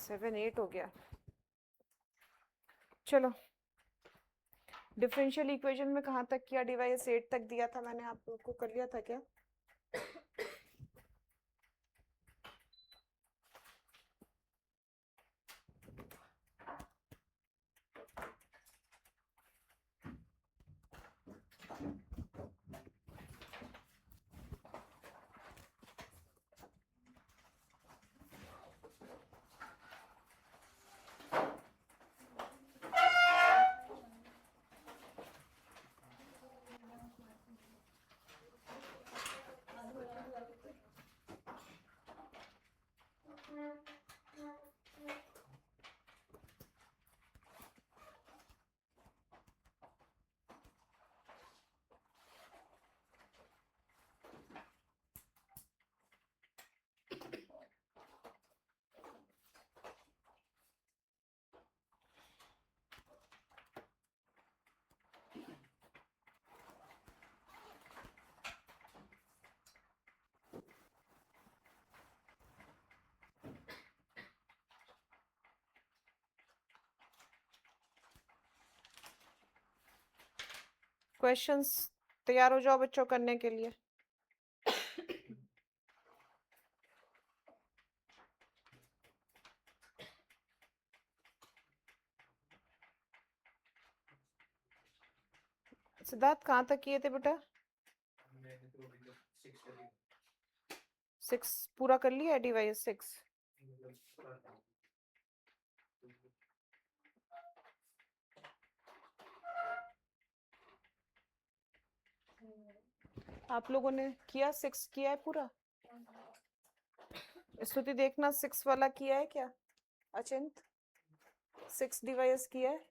7 8 हो गया। चलो, डिफरेंशियल इक्वेशन में कहाँ तक किया? डिवाइस 8 तक दिया था मैंने, आप लोग को कर लिया था क्या? क्वेश्चंस तैयार हो जाओ बच्चों करने के लिए। सिद्धार्थ कहाँ तक किए थे बेटा? 6 पूरा कर लिया डिवाइस 6? आप लोगों ने किया 6 किया है पूरा? स्तुति देखना 6 वाला किया है क्या? अचिंत 6 डिवाइस किया है?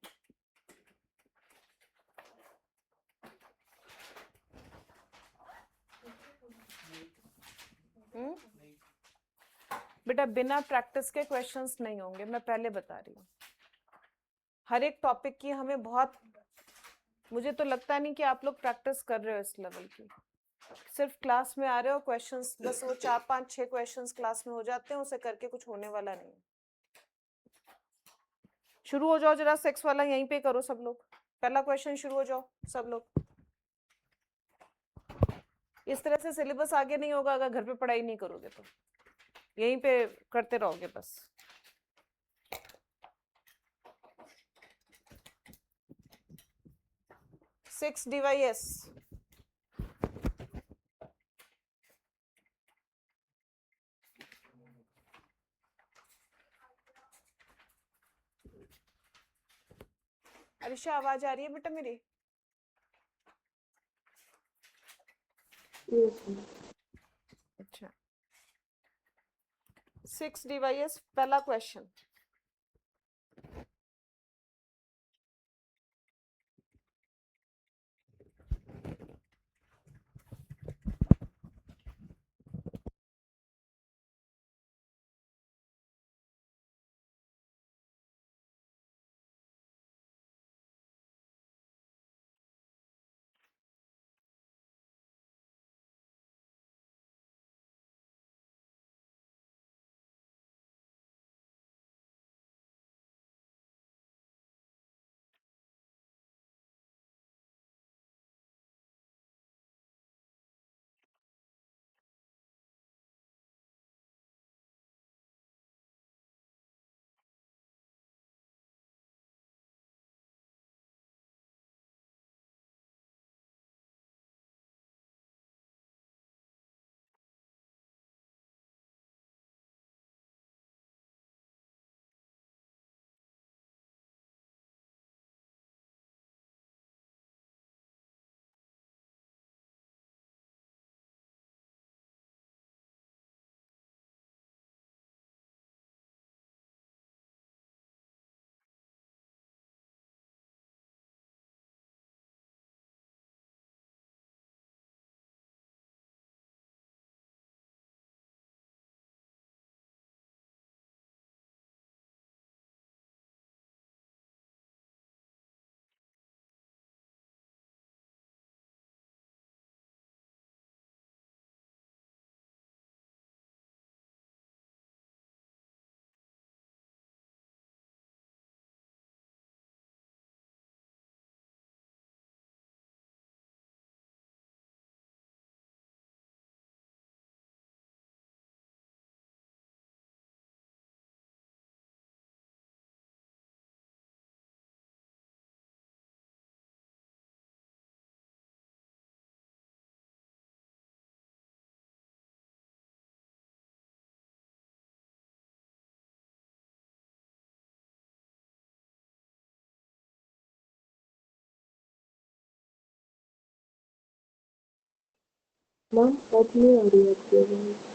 बेटा बिना प्रैक्टिस के क्वेश्चंस नहीं होंगे, मैं पहले बता रही हूँ। हर एक टॉपिक की हमें बहुत, मुझे तो लगता नहीं कि आप लोग प्रैक्टिस कर रहे हो इस लेवल की। सिर्फ क्लास में आ रहे हो, क्वेश्चंस बस वो 4 5 6 क्वेश्चंस क्लास में हो जाते हैं, उसे करके कुछ होने वाला नहीं। शुरू हो जाओ जरा, 6 वाला यहीं पे करो सब लोग। पहला क्वेश्चन शुरू हो जाओ सब लोग। इस तरह से सिलेबस आगे नहीं होगा अगर घर पे पढ़ाई नहीं करोगे तो, यहीं पे करते रहोगे बस। सिक्स डिवाइस अरिशा आवाज आ रही है बेटा मेरी? अच्छा, 6 डिवाइस पहला क्वेश्चन। मैम अब नहीं आ रही आपकी आवाज़।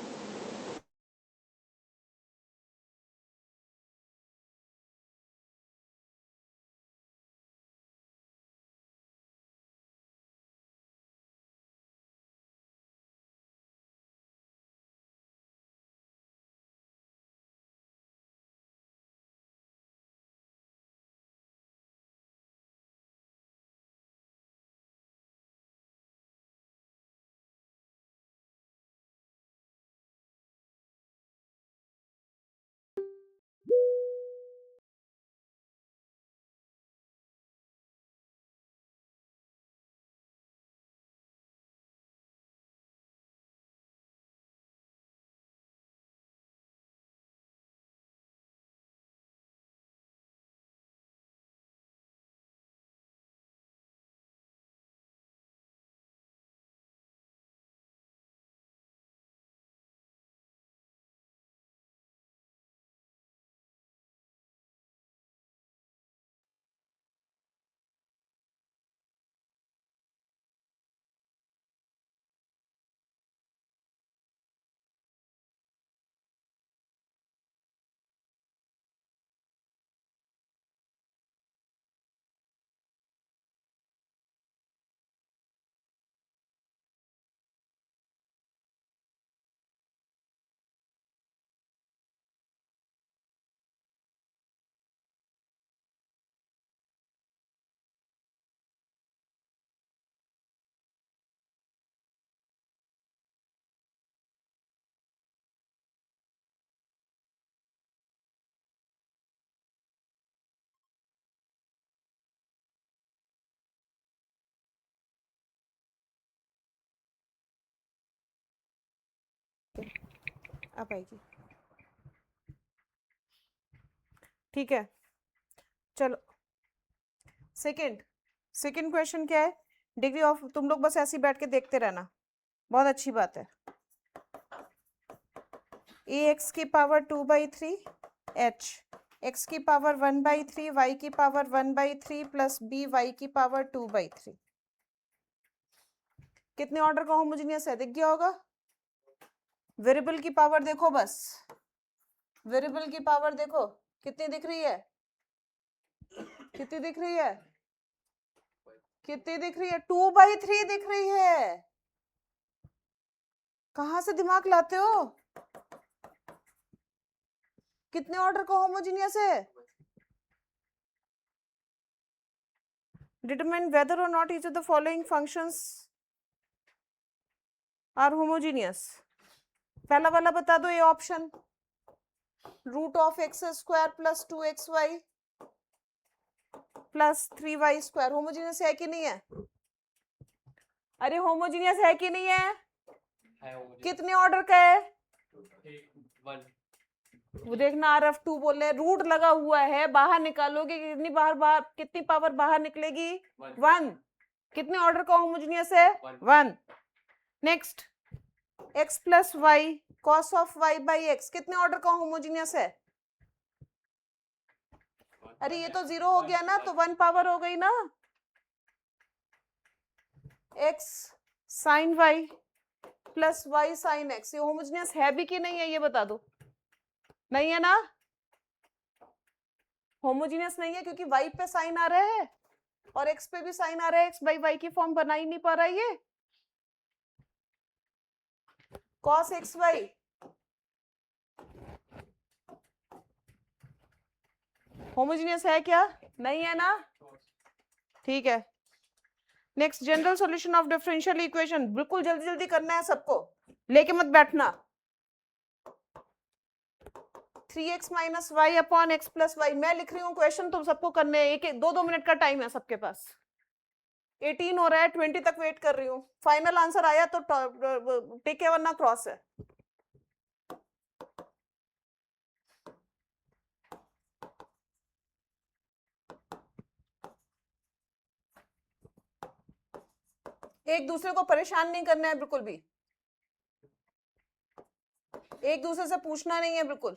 अब आएगी। ठीक है, चलो सेकंड क्वेश्चन क्या है? डिग्री ऑफ, तुम लोग बस ऐसे ही बैठ के देखते रहना, बहुत अच्छी बात है। ए एक्स की पावर 2/3 एच एक्स की पावर 1/3 वाई की पावर 1/3 प्लस बी वाई की पावर 2/3 कितने ऑर्डर का होमोजीनियस है? दिख गया होगा। वेरिएबल की पावर देखो, बस वेरिएबल की पावर देखो कितनी दिख रही है, कितनी दिख रही है, कितनी दिख रही है? 2/3 दिख रही है। कहां से दिमाग लाते हो? कितने ऑर्डर का होमोजीनियस है? Determine whether or not each of the following functions are homogeneous. पहला वाला बता दो, ये option √(x² + 2xy + 3y²। Homogeneous है कि नहीं है? अरे होमोजीनियस है कि नहीं है? कितने ऑर्डर का है? वो देखना, RF2 बोल रहे, रूट लगा हुआ है, बाहर निकालोगे कितनी बाहर कितनी पावर बाहर निकलेगी? 1। कितने ऑर्डर का होमोजीनियस है? 1। Next, x + y cos of y/x कितने ऑर्डर का होमोजीनियस है? अरे ये तो 0 हो गया ना, तो 1 पावर हो गई ना। x sin y + y sin x, ये होमोजीनियस है भी कि नहीं है, ये बता दो। नहीं है ना, होमोजीनियस नहीं है क्योंकि y पे साइन आ रहा है और x पे भी साइन आ रहा है, x/y की फॉर्म बना ही नहीं पा रहा ये। cos xy होमोजीनियस है क्या? नहीं है ना, ठीक है। Next, general solution of differential equation, बिल्कुल जल्दी जल्दी करना है सबको, लेके मत बैठना। 3x - y/x + y, मैं लिख रही हूँ क्वेश्चन, तुम सबको करने हैं, एक 2-2 मिनट का टाइम है सबके पास। 18 हो रहा है, 20 तक वेट कर रही हूँ, फाइनल आंसर आया तो टिक है वरना क्रॉस है। एक दूसरे को परेशान नहीं करना है बिल्कुल भी, एक दूसरे से पूछना नहीं है बिल्कुल।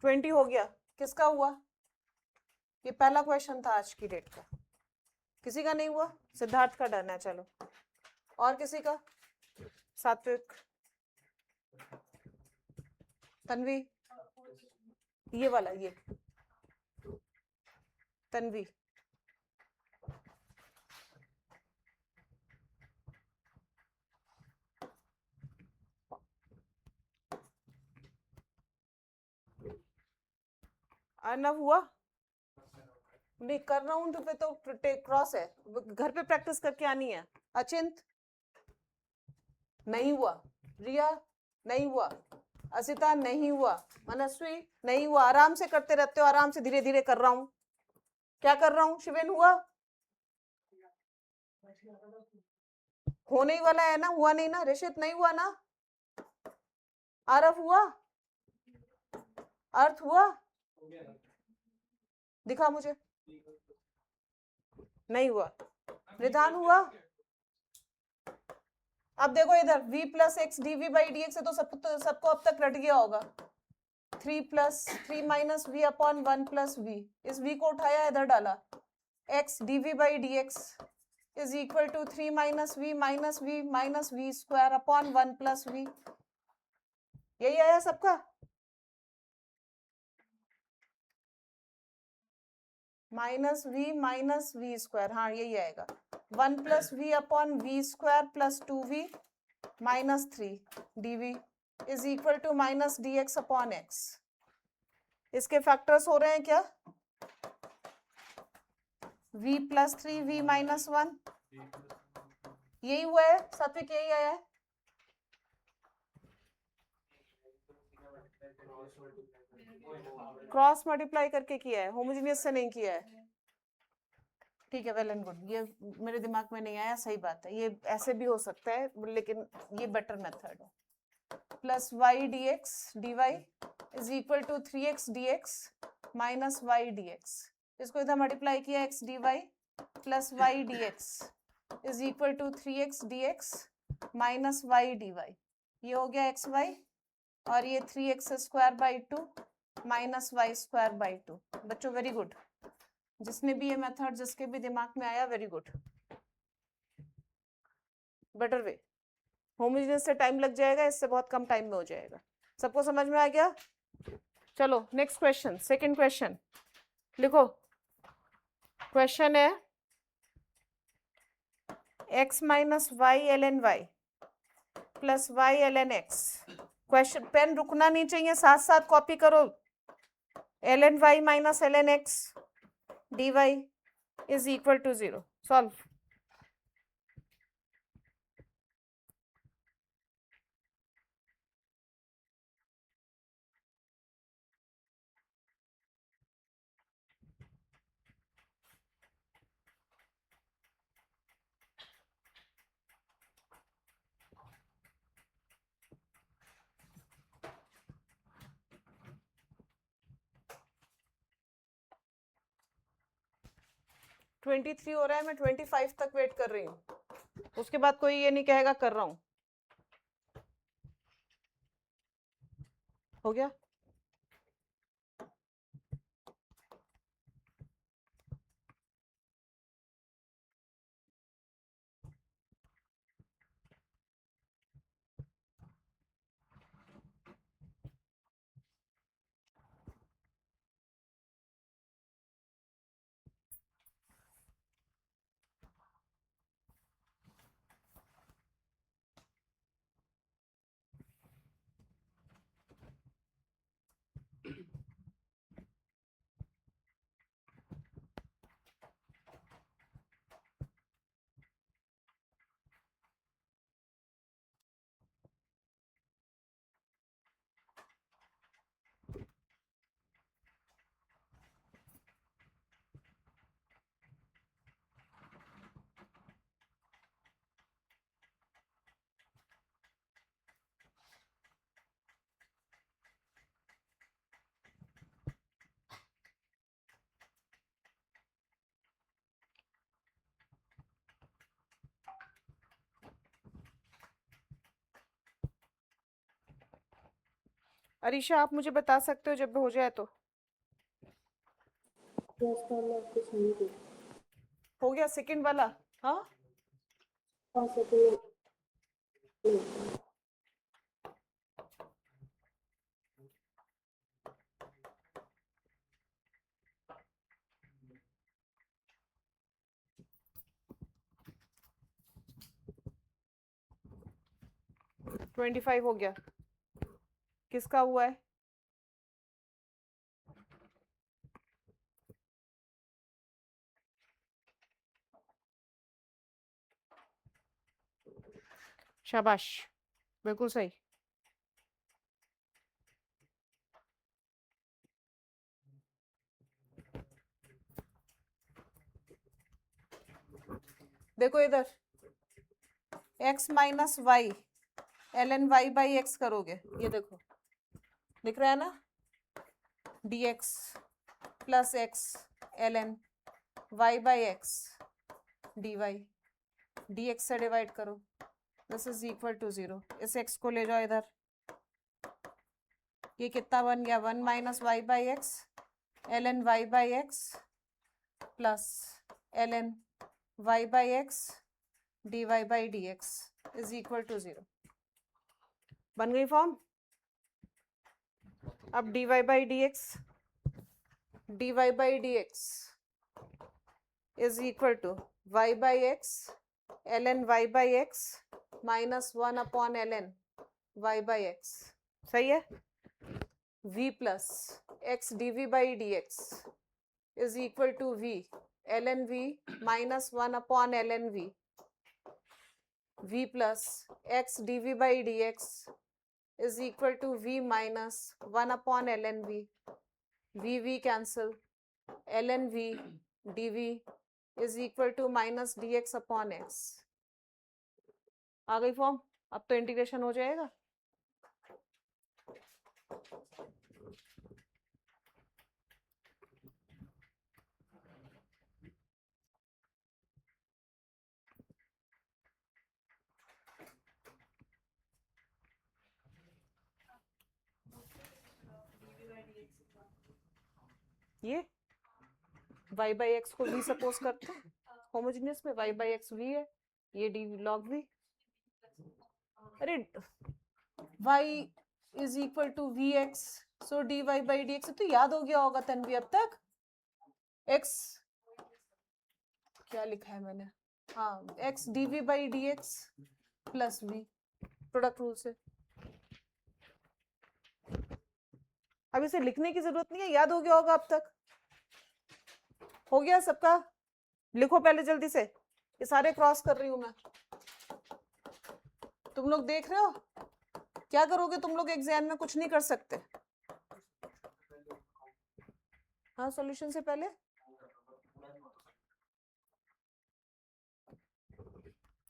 20 हो गया, किसका हुआ? ये पहला क्वेश्चन था आज की डेट का, किसी का नहीं हुआ? सिद्धार्थ का डन है, चलो। और किसी का? सात्विक, तन्वी, ये वाला, ये तन्वी, अर्नव हुआ? नहीं, कर राउंड पे तो क्रॉस है, घर पे प्रैक्टिस करके आनी है। अचिंत नहीं हुआ, रिया नहीं हुआ, असिता नहीं हुआ, मनस्वी नहीं हुआ। आराम से करते रहते हो, आराम से, धीरे धीरे कर रहा हूं। क्या कर रहा हूं? शिवेन हुआ? होने ही वाला है ना, हुआ नहीं ना? ऋषित नहीं हुआ ना? आरव हुआ? अर्थ हुआ? दिखा मुझे। नहीं हुआ। निधान हुआ? अब देखो इधर, v plus x dv by dx है, तो सबको अब तक रट गया होगा। 3 plus 3 minus v upon 1 plus v, इस v को उठाया इधर डाला, x dv by dx is equal to 3 minus v minus v square upon 1 plus v. यही आया सबका? माइनस वी स्क्वायर, हाँ यही आएगा। 1 plus v upon v square plus 2v minus 3 dv is equal to minus dx upon x। इसके factors हो रहे हैं क्या? v प्लस 3v माइनस 1, यही हुआ है सात्विक, यही आया है। क्रॉस मल्टीप्लाई करके किया है, होमोजेनियस से नहीं किया है। ठीक है, वेल एंड गुड, ये मेरे दिमाग में नहीं आया, सही बात है, ये ऐसे भी हो सकता है, लेकिन ये बेटर मेथड है। Plus y d x d y is equal to 3x dx minus y d x, इसको इधर मल्टीप्लाई किया x dy plus y d x is equal to 3x dx minus y d y, ये हो गया x y, और ये 3x square by 2 minus y square by 2। बच्चों very good, जिसने भी ये मेथड, जिसके भी दिमाग में आया, very good, better way. Homogeneous से टाइम लग जाएगा, इससे बहुत कम टाइम में हो जाएगा। सबको समझ में आ गया? चलो नेक्स्ट क्वेश्चन, सेकंड क्वेश्चन लिखो। क्वेश्चन है x minus y l n y plus y l n x. Question, pen रुकना नहीं चाहिए, साथ साथ कॉपी करो। L n y minus l n x d y is equal to 0। Solve. Twenty 23 हो रहा है, मैं 25 तक वेट कर रही हूँ, उसके बाद कोई ये नहीं कहेगा कर रहा हूँ। हो गया? अरीशा आप मुझे बता सकते हो जब हो जाए तो। रास्ता मैं आपको सही दे। हो गया सेकंड वाला। हाँ हाँ सेकंड में 25 हो गया। किसका हुआ है? शाबाश, बिल्कुल सही। देखो इधर x minus y ln y by x करोगे, ये देखो दिख रहा है ना, dx plus x ln y by x dy, dx से डिवाइड करो, दिस इज इक्वल टू 0। इस x को ले जाओ इधर, ये कितना बन गया, 1 minus y by x ln y by x plus ln y by x dy by dx is equal to 0। बन गई फॉर्म। अब dy by dx is equal to y by x ln y by x minus 1 upon ln y by x, सही है। v plus x dv by dx is equal to v ln v minus 1 upon ln v plus x dv by dx is equal to v minus 1 upon ln v cancel, ln v dv is equal to minus dx upon x। आ गई form. अब तो integration हो जाएगा। ये y by x को v suppose करते हैं, homogeneous में y बाई एक्स v है, ये d log v। अरे y is equal to v x, so d y by d x, तो याद हो गया होगा तन्वी अब तक। x क्या लिखा है मैंने, हाँ x dv by d x plus v, product rule से। अब इसे लिखने की जरूरत नहीं है, याद हो गया होगा अब तक। हो गया सबका? लिखो पहले जल्दी से, ये सारे क्रॉस कर रही हूं मैं। तुम लोग देख रहे हो क्या करोगे तुम लोग एग्जाम में, कुछ नहीं कर सकते। हाँ सॉल्यूशन से पहले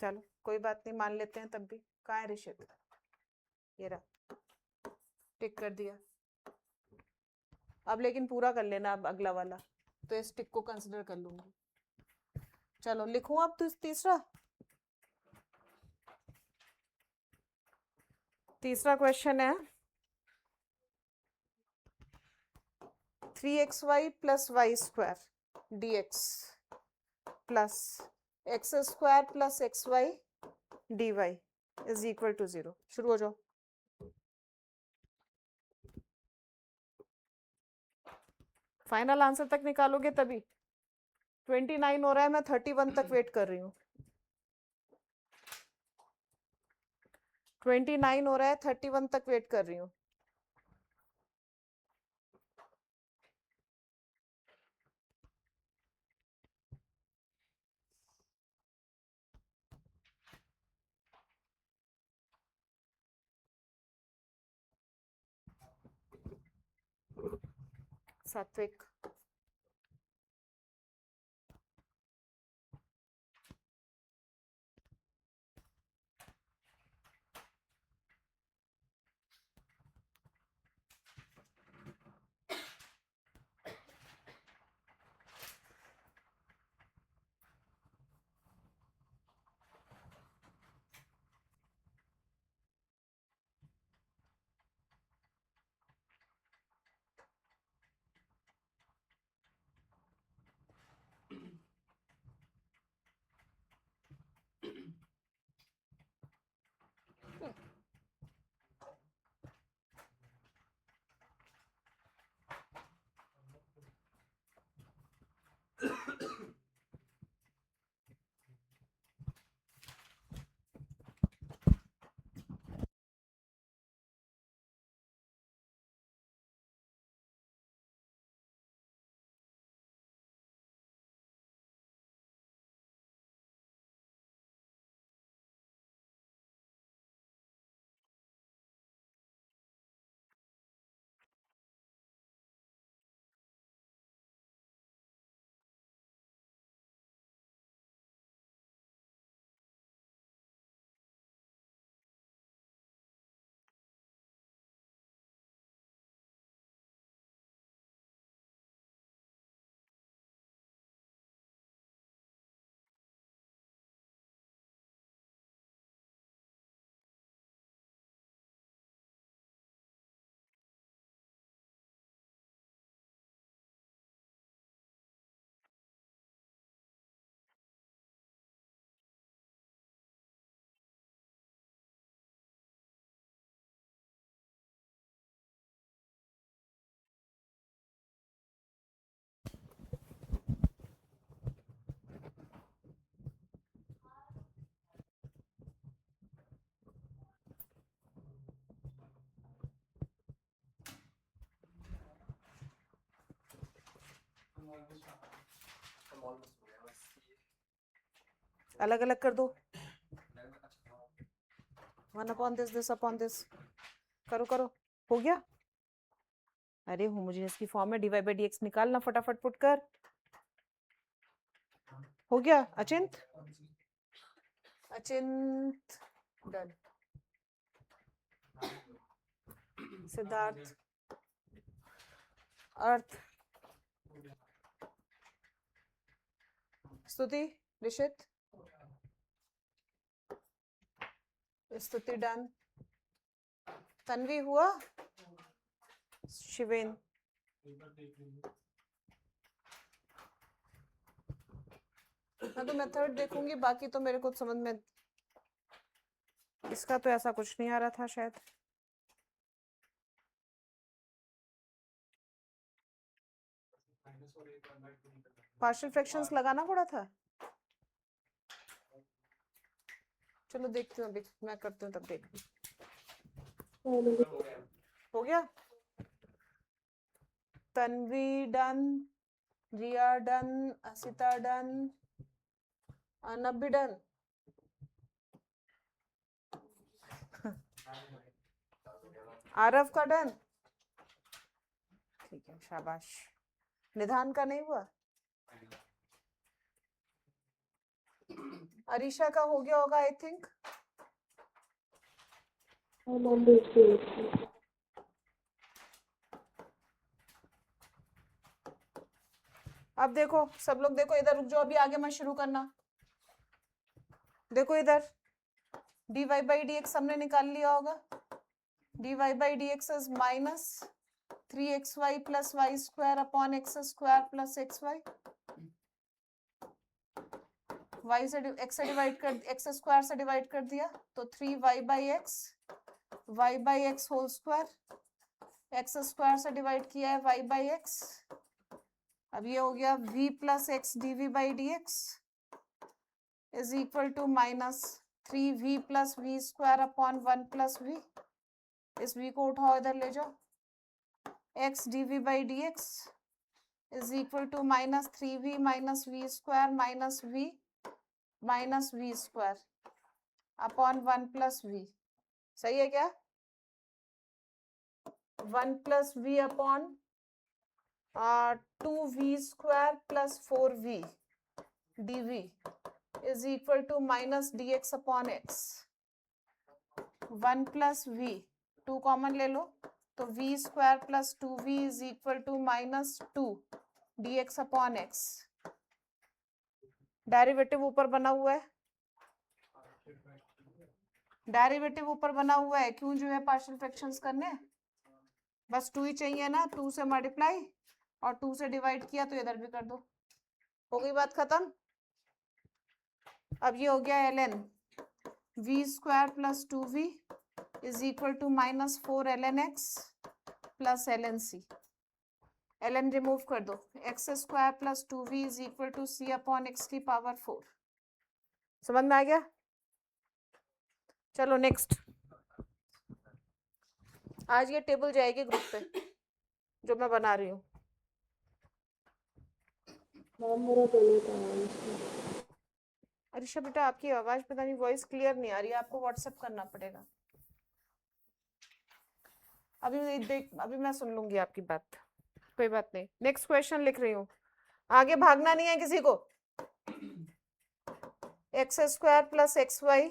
चलो कोई बात नहीं, मान लेते हैं तब भी। कहाँ है ऋषित, ये रहा, टिक कर दिया। अब लेकिन पूरा कर लेना अब अगला वाला, तो इस टिक को कंसिडर कर लूंगी। चलो लिखूं अब तो तीसरा क्वेश्चन है 3xy plus y square dx plus x square plus x y d y is equal to 0। शुरू हो जाओ। फाइनल आंसर तक निकालोगे तभी। 29 हो रहा है, मैं 31 तक वेट कर रही हूँ। 29 हो रहा है, 31 तक वेट कर रही हूँ। सात्विक, अलग अलग कर दो, 1 अपॉन दिस अपॉन दिस, करो करो, हो गया। अरे होमोजेनियस की फॉर्म में dy बाई dx निकालना, फटाफट पुट कर। हो गया अचिंत? अचिंत डन। सिद्धार्थ, अर्थ, स्तुति, ऋषित, स्तुति डन। तन्वी हुआ? शिवेन, मैं तो मेथड देखूंगी, बाकी तो मेरे को समझ में, इसका तो ऐसा कुछ नहीं आ रहा था शायद। पार्शियल फ्रैक्शंस लगाना पड़ा था। चलो देखती हूँ, अभी मैं करती हूँ तब देख। हो गया? तन्वी डन, रिया डन, असिता डन, अनब भी डन। आरव का डन? ठीक है, शाबाश। निधान का नहीं हुआ? अरीशा का हो गया होगा आई थिंक। अब देखो सब लोग, देखो इधर रुक जाओ, अभी आगे मत शुरू करना। देखो इधर, dy बाई dx हमने निकाल लिया होगा। dy by dx is minus 3xy plus y square upon x square plus xy। y से x से डिवाइड कर, x स्क्वायर से डिवाइड कर दिया तो 3y by x, y by x whole square, x square से डिवाइड किया है y बाई एक्स। अब ये हो गया v plus x d v by d x is equal to minus 3v plus v square upon 1 plus v. इस v को उठाओ इधर ले जाओ, x d v by d x is equal to minus 3v minus v square minus v square upon 1 plus v. सही है क्या? 1 plus v upon 2v square plus 4v dv is equal to minus dx upon x. 1 plus v, 2 common ले लो तो v square plus 2v is equal to minus 2 dx upon x. Derivative ऊपर बना हुआ है, डेरिवेटिव ऊपर बना हुआ है, क्यों जो है पार्शियल फ्रैक्शंस करने, बस 2 ही चाहिए ना, 2 से मल्टीप्लाई और 2 से डिवाइड किया तो इधर भी कर दो, हो गई बात खत्म। अब ये हो गया ln v square plus 2v is equal to minus 4 ln x plus ln c। ln remove कर दो, x square plus 2v is equal to c upon x की पावर 4। समझ में आ गया? चलो नेक्स्ट, आज ये टेबल जाएगी ग्रुप पे जो मैं बना रही हूँ। अरिशा बेटा आपकी आवाज पता नहीं, वॉइस क्लियर नहीं आ रही है, आपको व्हाट्सएप करना पड़ेगा। अभी मैं सुन लूंगी आपकी बात, कोई बात नहीं। नेक्स्ट क्वेश्चन लिख रही हूँ, आगे भागना नहीं है किसी को। X square plus x y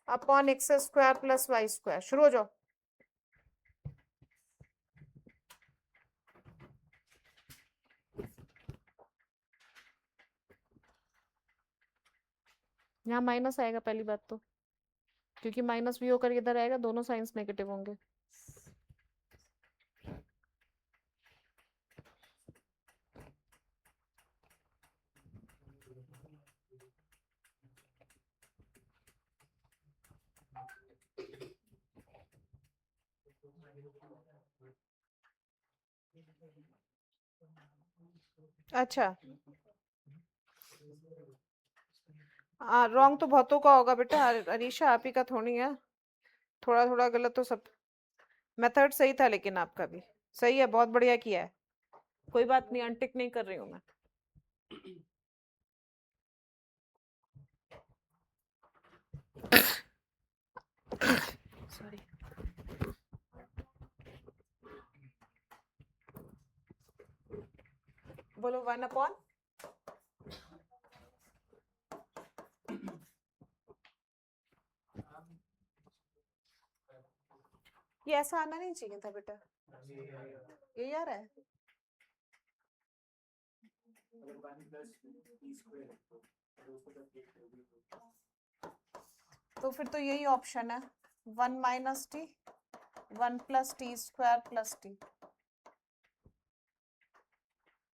upon x square plus y square, शुरू हो जाओ। यहाँ माइनस आएगा पहली बात तो, क्योंकि माइनस भी होकर इधर आएगा, दोनों साइंस नेगेटिव होंगे। अच्छा रॉन्ग तो बहुतों का होगा बेटा, अरीशा आप ही का थोड़ी है, थोड़ा थोड़ा गलत तो सब। मेथड सही था लेकिन आपका भी सही है, बहुत बढ़िया किया है, कोई बात नहीं, अनटिक नहीं कर रही हूँ मैं। सॉरी, बोलो 1/, ये ऐसा आना नहीं चाहिए था बेटा, ये आ रहा है। तो फिर तो यही ऑप्शन है, 1 - t, 1 + t² + t।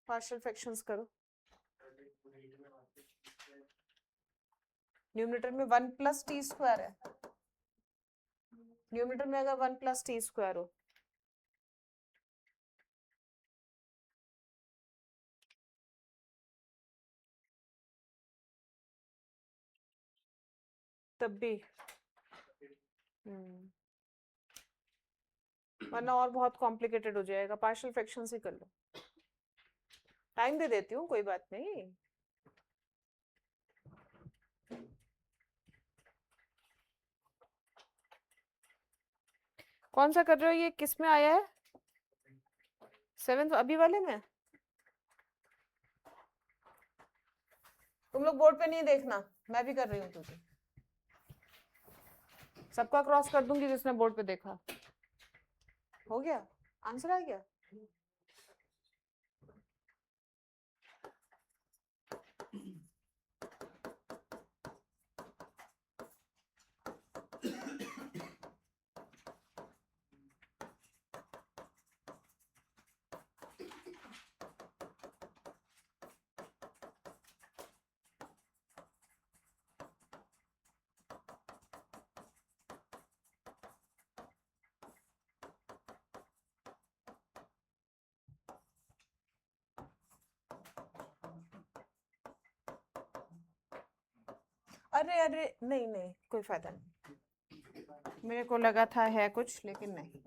Partial fractions करो। न्यूमरेटर में 1 + t² है, न्यूमरेटर में अगर 1 + t² हो, तब भी वरना और बहुत कॉम्प्लिकेटेड हो जाएगा। पार्शियल फ्रैक्शंस ही कर लो, टाइम दे देती हूँ, कोई बात नहीं। कौन सा कर रहे हो, ये किस में आया है? 7th अभी वाले में? तुम लोग बोर्ड पे नहीं देखना, मैं भी कर रही हूँ, क्योंकि सबका क्रॉस कर दूंगी जिसने बोर्ड पे देखा। हो गया, आंसर आ गया। अरे अरे, नहीं नहीं, कोई फायदा नहीं, मेरे को लगा था है कुछ, लेकिन नहीं।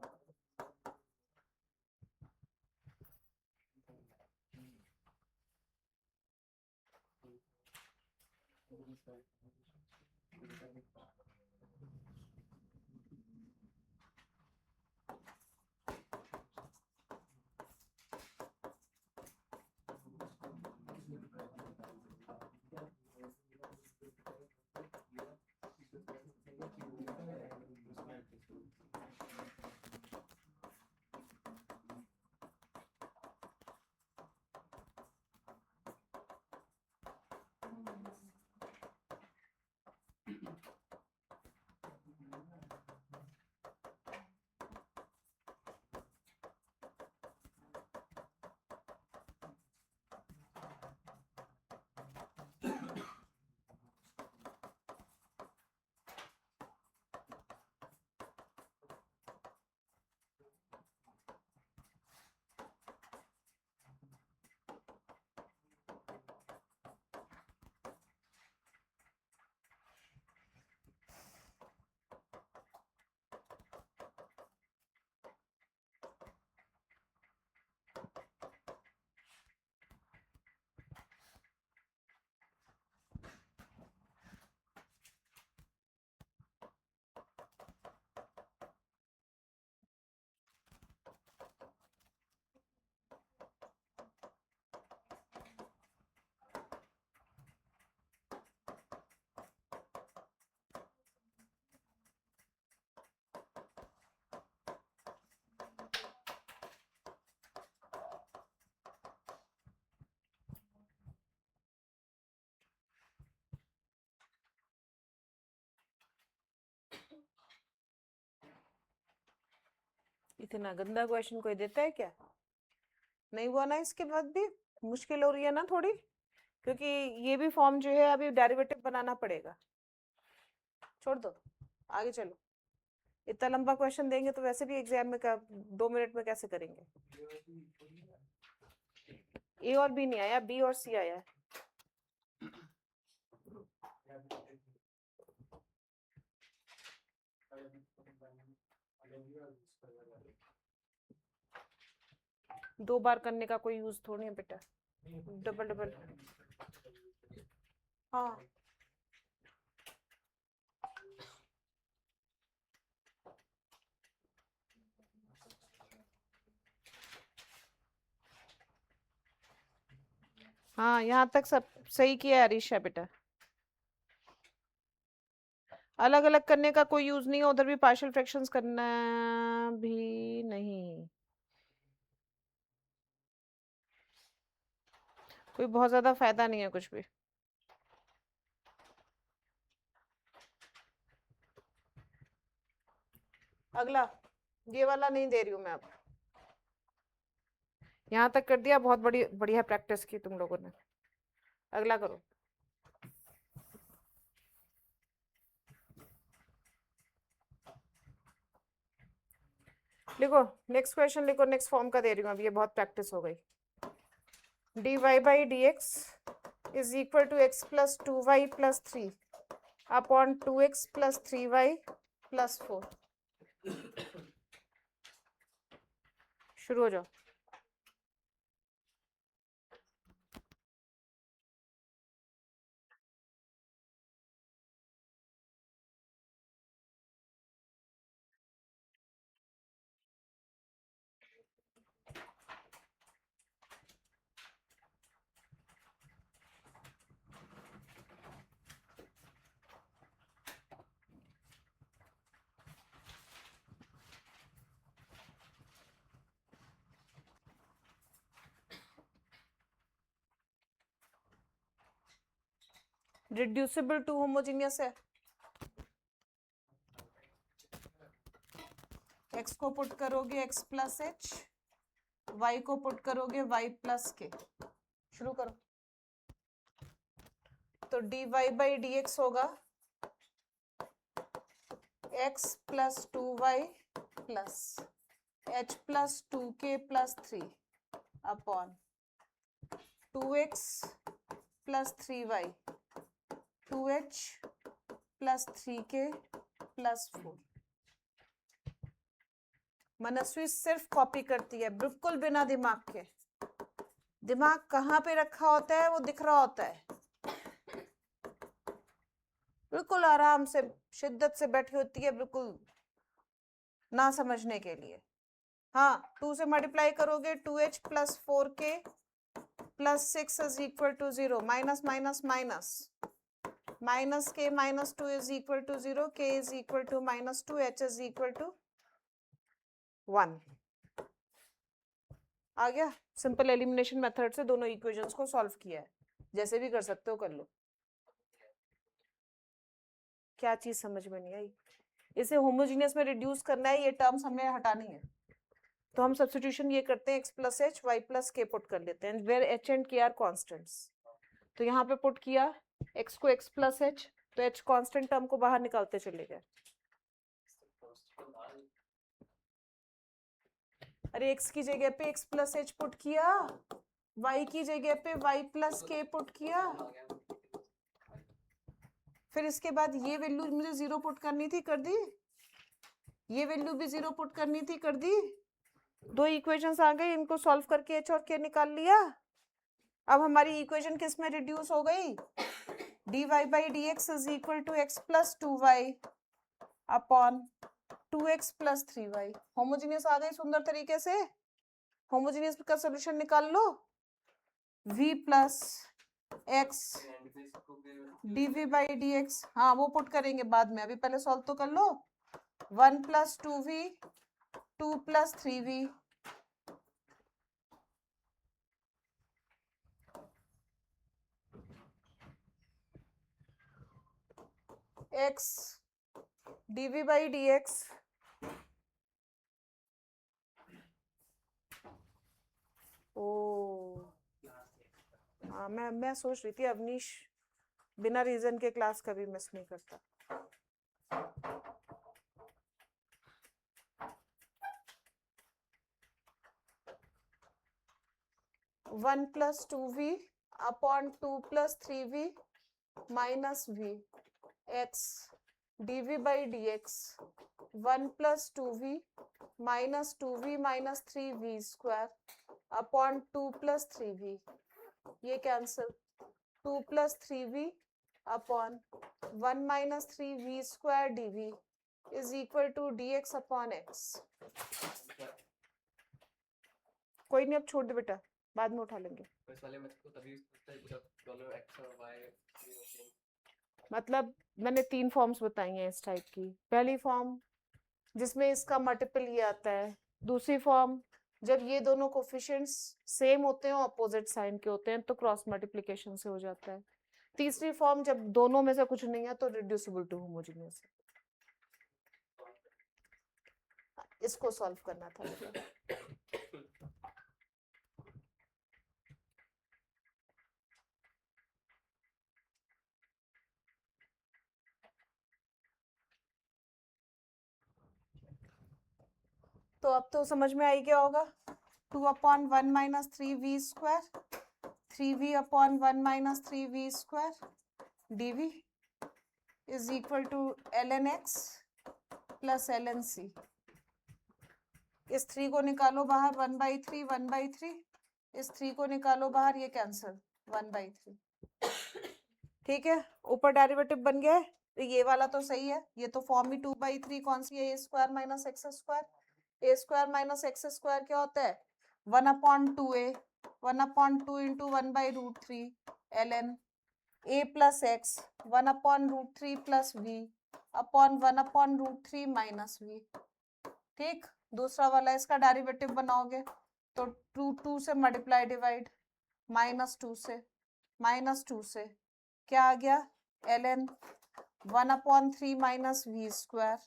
इतना गंदा क्वेश्चन कोई देता है क्या? नहीं हुआ ना, इसके बाद भी मुश्किल हो रही है ना थोड़ी, क्योंकि ये भी फॉर्म जो है अभी डेरिवेटिव बनाना पड़ेगा। छोड़ दो, आगे चलो। इतना लंबा क्वेश्चन देंगे तो वैसे भी एग्जाम में 2 मिनट में कैसे करेंगे? ए और बी नहीं आया, बी और सी आया है। दो बार करने का कोई यूज थोड़ी है बेटा, डबल डबल। हाँ हाँ, यहाँ तक सब सही किया है अरीशा बेटा। अलग अलग करने का कोई यूज नहीं है, उधर भी पार्शियल फ्रैक्शंस करना भी नहीं, कोई बहुत ज्यादा फायदा नहीं है कुछ भी। अगला, ये वाला नहीं दे रही हूँ मैं अब। यहाँ तक कर दिया, बहुत बड़ी बढ़िया प्रैक्टिस की तुम लोगों ने। अगला करो। लिखो नेक्स्ट क्वेश्चन, लिखो नेक्स्ट फॉर्म का दे रही हूँ अब, ये बहुत प्रैक्टिस हो गई। dy by dx is equal to x plus 2y plus 3 upon 2x plus 3y plus 4। शुरू हो जाओ। रिड्यूसिबल टू होमोजीनियस है, x को पुट करोगे x प्लस एच, y को पुट करोगे y प्लस के। शुरू करो। तो dy by dx होगा x plus 2y plus h plus 2k plus 3 upon 2x plus 3y 2h plus 3k plus 4। मनस्वी सिर्फ कॉपी करती है, बिल्कुल बिना दिमाग के। दिमाग कहाँ पे रखा होता है वो दिख रहा होता है, बिल्कुल आराम से शिद्दत से बैठी होती है, बिल्कुल ना समझने के लिए। हाँ, 2 से मल्टीप्लाई करोगे 2h plus 4k plus 6 is equal to 0, minus minus minus minus k minus 2 is equal to 0, k is equal to minus 2, h is equal to 1। आ गया। सिंपल एलिमिनेशन मेथड से दोनों इक्वेशंस को सॉल्व किया है, जैसे भी कर सकते हो कर लो। क्या चीज समझ में नहीं आई? इसे होमोजीनियस में रिड्यूस करना है, ये टर्म्स हमें हटानी है, तो हम सब्स्टिट्यूशन ये करते हैं, x plus h y plus k put कर लेते हैं, where h and k are constants. तो यहाँ पे पुट किया x को x प्लस एच, तो h कांस्टेंट टर्म को बाहर निकालते चले गए। अरे x की जगह पे x प्लस एच पुट किया, y की जगह पे y प्लस के पुट किया, फिर इसके बाद ये वैल्यू मुझे 0 पुट करनी थी, कर दी, ये वैल्यू भी 0 पुट करनी थी, कर दी। दो इक्वेशंस आ गई, इनको सॉल्व करके h और k निकाल लिया। अब हमारी इक्वेशन किस में रिड्यूस हो गई? dy by dx is equal to x plus 2y upon 2x plus 3y। Homogeneous आ गई सुंदर तरीके से। होमोजेनियस का सॉल्यूशन निकाल लो, v plus x dv by dx, हाँ वो पुट करेंगे बाद में, अभी पहले सॉल्व तो कर लो। 1 plus 2v 2 plus 3v x dv by dx ओ हाँ, मैं सोच रही थी अवनीश बिना रीजन के क्लास कभी मिस नहीं करता। One plus two v upon 2 plus 3v minus v x dv by dx 1 plus 2v minus 2v minus 3v square upon 2 plus 3v, ये cancel, 2 plus 3v upon 1 minus 3v square dv is equal to dx upon x। कोई नहीं, अब छोड़ दे बेटा, बाद में उठा लेंगे। इस वाले में तो तभी जब डॉलर एक्स और वाई मतलब मैंने 3 फॉर्म्स बताई हैं इस टाइप की। पहली फॉर्म जिसमें इसका मल्टीपल ये आता है, दूसरी फॉर्म जब ये दोनों कोफिशिएंट्स सेम होते हैं और अपोजिट साइन के होते हैं तो क्रॉस मल्टीप्लिकेशन से हो जाता है। तीसरी फॉर्म जब दोनों में से कुछ नहीं है तो रिड्यूसिबल टू होमोजेनियस। इसको सॉल्व करना था बेटा। तो अब तो समझ में आई क्या होगा। 2 upon 1 minus 3v square 3v upon 1 minus 3v square dv is equal to ln x plus ln c। इस 3 को निकालो बाहर, 1/3 1/3। इस 3 को निकालो बाहर, ये कैंसिल 1/3। ठीक है, ऊपर डेरिवेटिव बन गया है। तो ये वाला तो सही है, ये तो फॉर्म ही 2/3 कौन सी है, ए स्क्वायर माइनस एक्स स्क्वायर। ए स्क्वायर माइनस एक्स स्क्वायर क्या होता है, 1/2a 1/2 into 1/√3 ln a plus x 1/√3 plus v upon 1/√3 minus v। ठीक, दूसरा वाला इसका डेरिवेटिव बनाओगे तो 2 से मल्टीप्लाई डिवाइड, -2 से क्या आ गया, ln 1/3 minus v square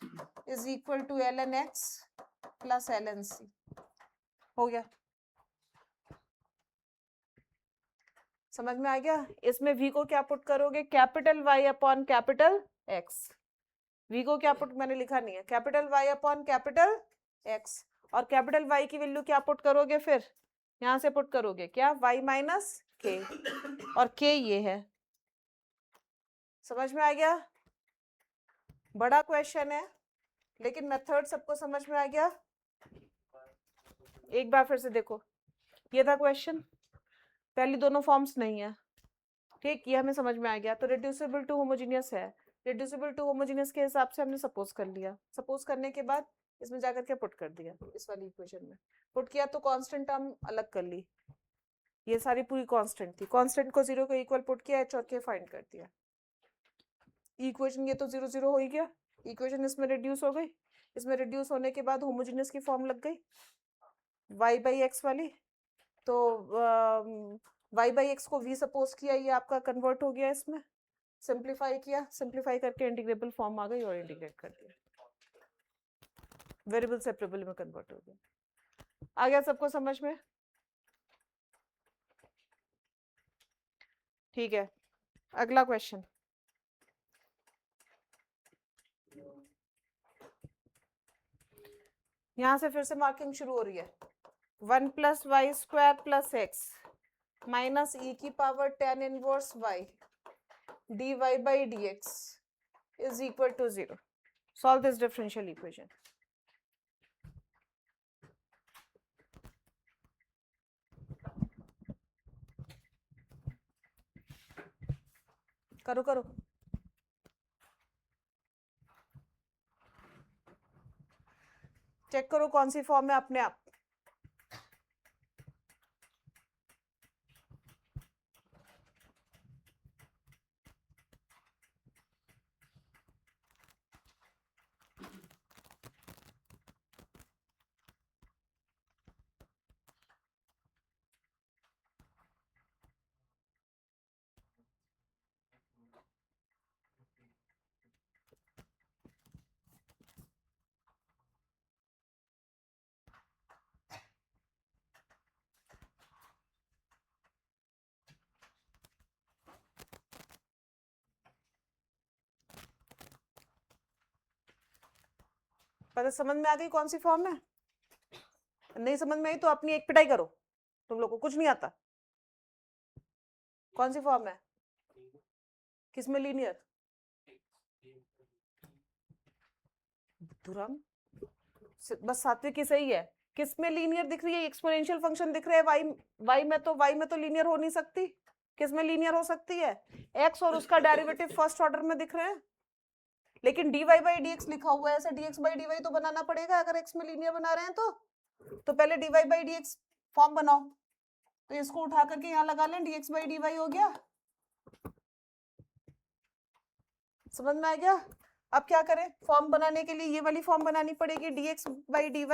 is equal to ln x plus ln c। हो गया, समझ में आ गया। इसमें v को क्या पुट करोगे, capital Y upon capital x। v को क्या पुट मैंने लिखा नहीं है, capital Y upon capital x। और कैपिटल Y की वैल्यू क्या पुट करोगे, फिर यहां से पुट करोगे क्या, y माइनस k, और k ये है। समझ में आ गया, बड़ा क्वेश्चन है लेकिन मेथड सबको समझ में आ गया। एक बार फिर से देखो, ये था क्वेश्चन, पहली दोनों फॉर्म्स नहीं है। ठीक, ये हमें समझ में आ गया। तो रिड्यूसिबल टू होमोजेनियस है, रिड्यूसिबल टू होमोजेनियस के हिसाब से हमने सपोज कर लिया। सपोज करने के बाद इसमें जाकर के पुट कर दिया, इस वाली इक्वेशन में पुट किया तो कांस्टेंट टर्म अलग कर ली, ये सारी पूरी कांस्टेंट थी, कांस्टेंट को 0 के इक्वल पुट किया, h और k फाइंड कर दिया। इक्वेशन ये तो 0 0 हो ही गया, इक्वेशन इसमें रिड्यूस हो गई। इसमें रिड्यूस होने के बाद होमोजेनियस की फॉर्म लग गई y/x वाली। तो y/x को v सपोज किया, ये आपका कन्वर्ट हो गया, इसमें सिंप्लीफाई किया, सिंप्लीफाई करके इंटीग्रेबल फॉर्म आ गई और इंटीग्रेट कर दिया, वेरिएबल सेपरेबल में कन्वर्ट हो गया। आ गया सबको समझ में, ठीक है। अगला क्वेश्चन, यहां से फिर से मार्किंग शुरू हो रही है। 1 plus y square plus x minus e की power 10 inverse y dy by dx is equal to 0. Solve this differential equation. करो करो, चेक करो कौन सी फॉर्म है अपने आप। पता समझ में आ गई कौन सी फॉर्म है? नहीं समझ में आई तो अपनी एक पिटाई करो, तुम लोग को कुछ नहीं आता। कौन सी फॉर्म है, किसमें लीनियर, बस सात्विक की सही है। किसमें लीनियर दिख रही है, एक्सपोनेंशियल फंक्शन दिख रहा है y में तो लीनियर हो नहीं सकती, किस में लीनियर हो सकती है? x और उसका डेरिवेटिव फर्स्ट ऑर्डर में दिख रहे हैं, लेकिन dy बाई dx लिखा हुआ है, ऐसे dx बाई dy तो बनाना पड़ेगा अगर x में लीनियर बना रहे हैं तो पहले dy बाई dx फॉर्म बनाओ, तो इसको उठा करके यहाँ लगा लें, dx बाई dy हो गया। समझ में आ गया? अब क्या करें, फॉर्म बनाने के लिए ये वाली फॉर्म बनानी पड़ेगी, dx by dy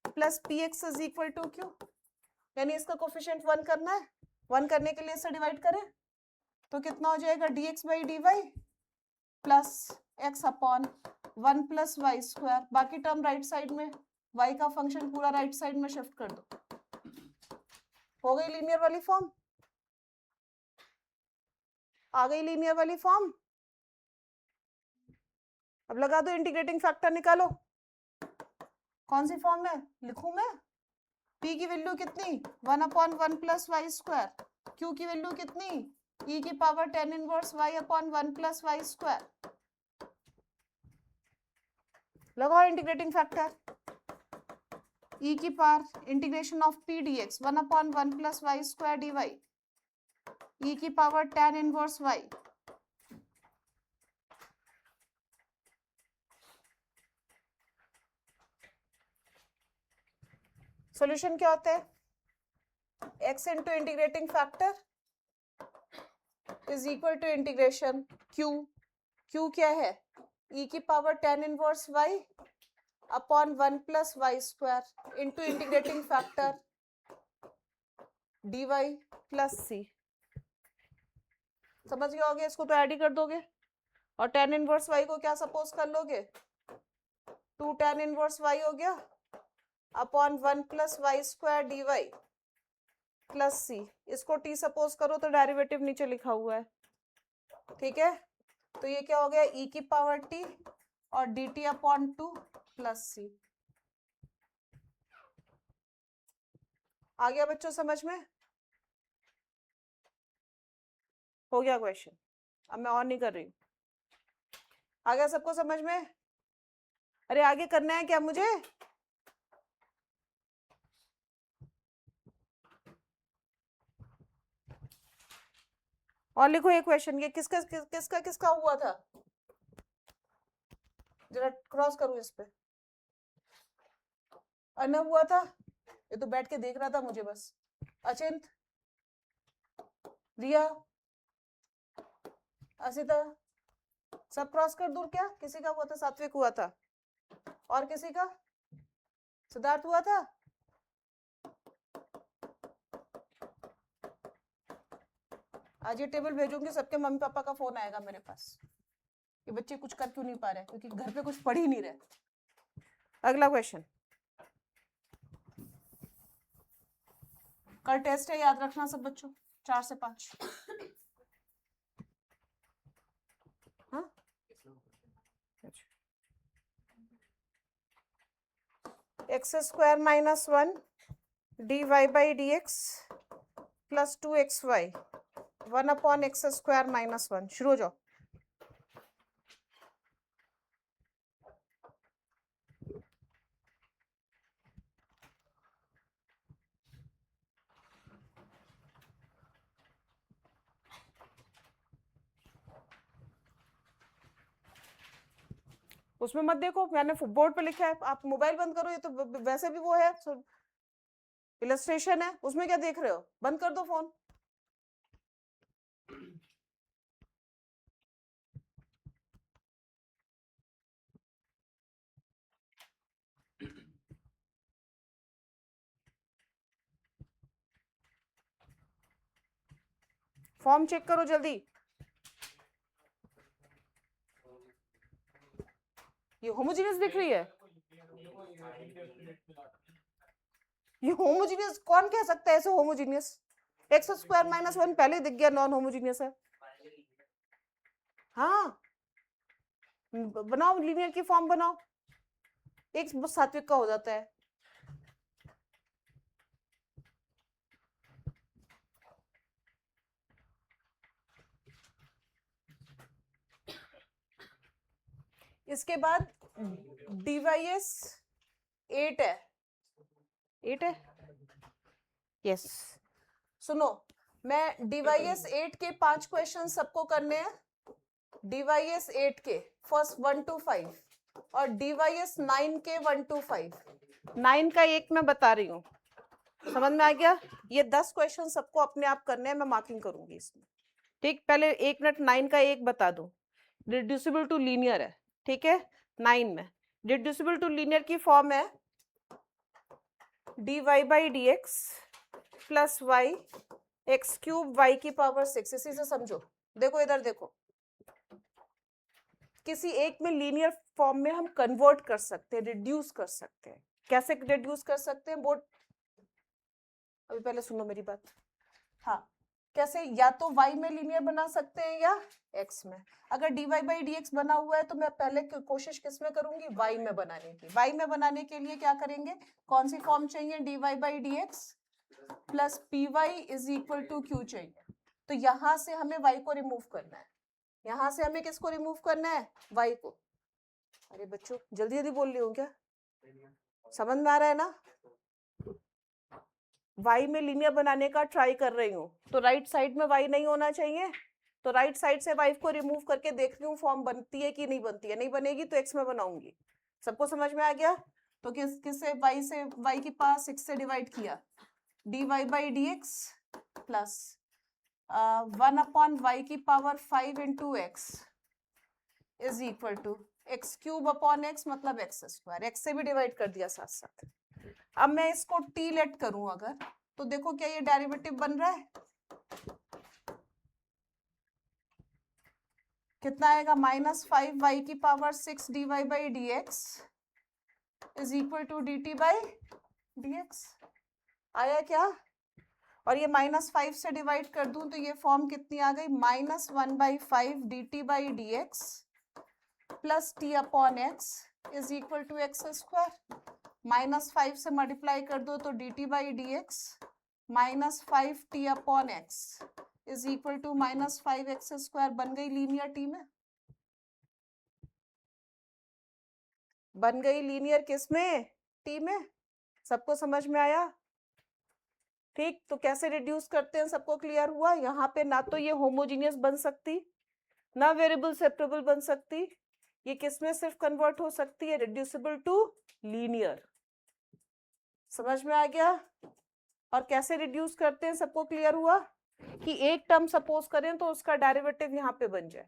plus px is equal to q, यानी इसका कोफिशिएंट 1 करना है। 1 करने के लिए इससे डिवाइड करें तो कितना हो जाएगा, dx by dy plus x upon 1 plus y square, बाकी टर्म राइट साइड में, y का फंक्शन पूरा राइट साइड में शिफ्ट कर दो। हो गई लीनियर वाली फॉर्म, आ गई लीनियर वाली फॉर्म। अब लगा दो, इंटीग्रेटिंग फैक्टर निकालो। कौन सी फॉर्म में लिखूं मैं? p की वैल्यू कितनी, 1 upon 1 plus y square, q की वैल्यू कितनी, e की power 10 inverse y upon 1 plus y square. लगाओ इंटीग्रेटिंग फैक्टर, e की power integration of p dx 1 upon 1 plus y square dy, e की पावर 10 इनवर्स y। सॉल्यूशन क्या होता है, x into integrating factor is equal to integration q क्या है, e की power 10 inverse y upon 1 plus y square into integrating factor dy plus c। समझ गए होगे, इसको तो ऐड ही कर दोगे, और 10 इनवर्स y को क्या सपोज कर लोगे, 2 tan इनवर्स y हो गया upon 1 plus y square d y plus c. इसको t सपोज करो तो डेरिवेटिव नीचे लिखा हुआ है, ठीक है। तो ये क्या हो गया, e की पावर t और dt अपॉन 2 प्लस सी। आ गया बच्चों समझ में? हो गया क्वेश्चन, अब मैं और नहीं कर रही हूँ। आ गया सबको समझ में? अरे आगे करना है क्या मुझे? और लिखो ये क्वेश्चन, ये किसका हुआ था, जरा क्रॉस करूं इस पे। अर्नब हुआ था, ये तो बैठ के देख रहा था मुझे बस। अचिंत, रिया, असिता, सब क्रॉस कर दूं क्या? किसी का हुआ था, सात्विक हुआ था, और किसी का, सिद्धार्थ हुआ था। आज ये टेबल भेजूंगी, सबके मम्मी पापा का फोन आएगा मेरे पास, ये बच्चे कुछ कर क्यों नहीं पा रहे, क्योंकि घर पे कुछ पढ़ ही नहीं रहे। अगला क्वेश्चन, कल टेस्ट है, याद रखना सब बच्चों, 4 से 5। हाँ, x square minus 1 d y by d x plus 2xy 1 upon x square minus 1। शुरू हो जाओ। उसमें मत देखो, मैंने बोर्ड पे लिखा है, आप मोबाइल बंद करो, ये तो वैसे भी वो है, इलस्ट्रेशन है, उसमें क्या देख रहे हो, बंद कर दो फोन। फॉर्म चेक करो जल्दी। ये होमोजेनियस दिख रही है, ये होमोजेनियस कौन कह सकता है ऐसे होमोजेनियस? एक्स स्क्वायर माइनस 1 पहले दिख गया नॉन होमोजेनियस है। हाँ, बनाओ लीनियर की फॉर्म बनाओ, एक सात्विक का हो जाता है। इसके बाद dys 8 है, 8 है, यस। सुनो, मैं DYS 8 के 5 क्वेश्चन सबको करने हैं, DYS 8 के फर्स्ट 1 to 5 और DYS 9 के 1 to 5। 9 का एक मैं बता रही हूँ, समझ में आ गया? ये 10 क्वेश्चन सबको अपने आप करने हैं, मैं मार्किंग करूंगी इसमें, ठीक? पहले 1 मिनट 9 का एक बता दूं, रिड्यूसिबल टू लीनियर है, ठीक है? 9 में रिड्यूसिबल टू लीनियर की फॉर्म है dy by d x plus y x cube y की पावर 6। इसी से समझो, देखो इधर देखो, किसी एक में लीनियर फॉर्म में हम कन्वर्ट कर सकते हैं, रिड्यूस कर सकते हैं। कैसे रिड्यूस कर सकते हैं? बोर्ड अभी पहले सुनो मेरी बात। हाँ, कैसे? या तो y में लीनियर बना सकते हैं या x में। अगर dy बाई डी एक्स बना हुआ है तो मैं पहले कोशिश किस में करूंगी? y में बनाने की। y में बनाने के लिए क्या करेंगे? कौन सी फॉर्म चाहिए? dy by d x plus P y is equal to q चाहिए। तो यहां से हमें y को रिमूव करना है, यहां से हमें किसको रिमूव करना है? y को। अरे बच्चों जल्दी जल्दी बोल रही हूँ क्या? समझ में आ रहा है ना? y में लीनियर बनाने का ट्राई कर रही हूँ, तो राइट साइड में y नहीं होना चाहिए, तो राइट साइड से y को रिमूव करके देख रही हूँ फॉर्म बनती है कि नहीं बनती है। नहीं बनेगी तो x में बनाऊंगी। सबको समझ में आ गया? तो किससे y की पावर 6 से डिवाइड किया, dy by d x plus 1 upon y की power 5 into x is equal to x cube upon x मतलब एक्स स्क्वायर। एक्स से भी डिवाइड कर दिया साथ साथ। अब मैं इसको t लेट करूं अगर, तो देखो क्या ये डेरिवेटिव बन रहा है? कितना आएगा? -5 y की power 6 dy by d x is equal to dt by d x. आया क्या? और ये -5 से डिवाइड कर दूं तो ये फॉर्म कितनी आ गई? -1/5 dt by d x plus t upon x is equal to x square. -5 से मल्टीप्लाई कर दो तो dt by d x -5t upon x is equal to -5x square. बन गई लीनियर टी में, बन गई लीनियर किस में? टी में। सबको समझ में आया? ठीक, तो कैसे रिड्यूस करते हैं सबको क्लियर हुआ? यहाँ पे ना तो ये होमोजीनियस बन सकती, ना वेरिएबल सेपरेबल बन सकती, ये किस में सिर्फ कन्वर्ट हो सकती है? Reducible to linear. समझ में आ गया? और कैसे रिड्यूस करते हैं सबको क्लियर हुआ? कि एक टर्म सपोज करें तो उसका डेरिवेटिव यहाँ पे बन जाए।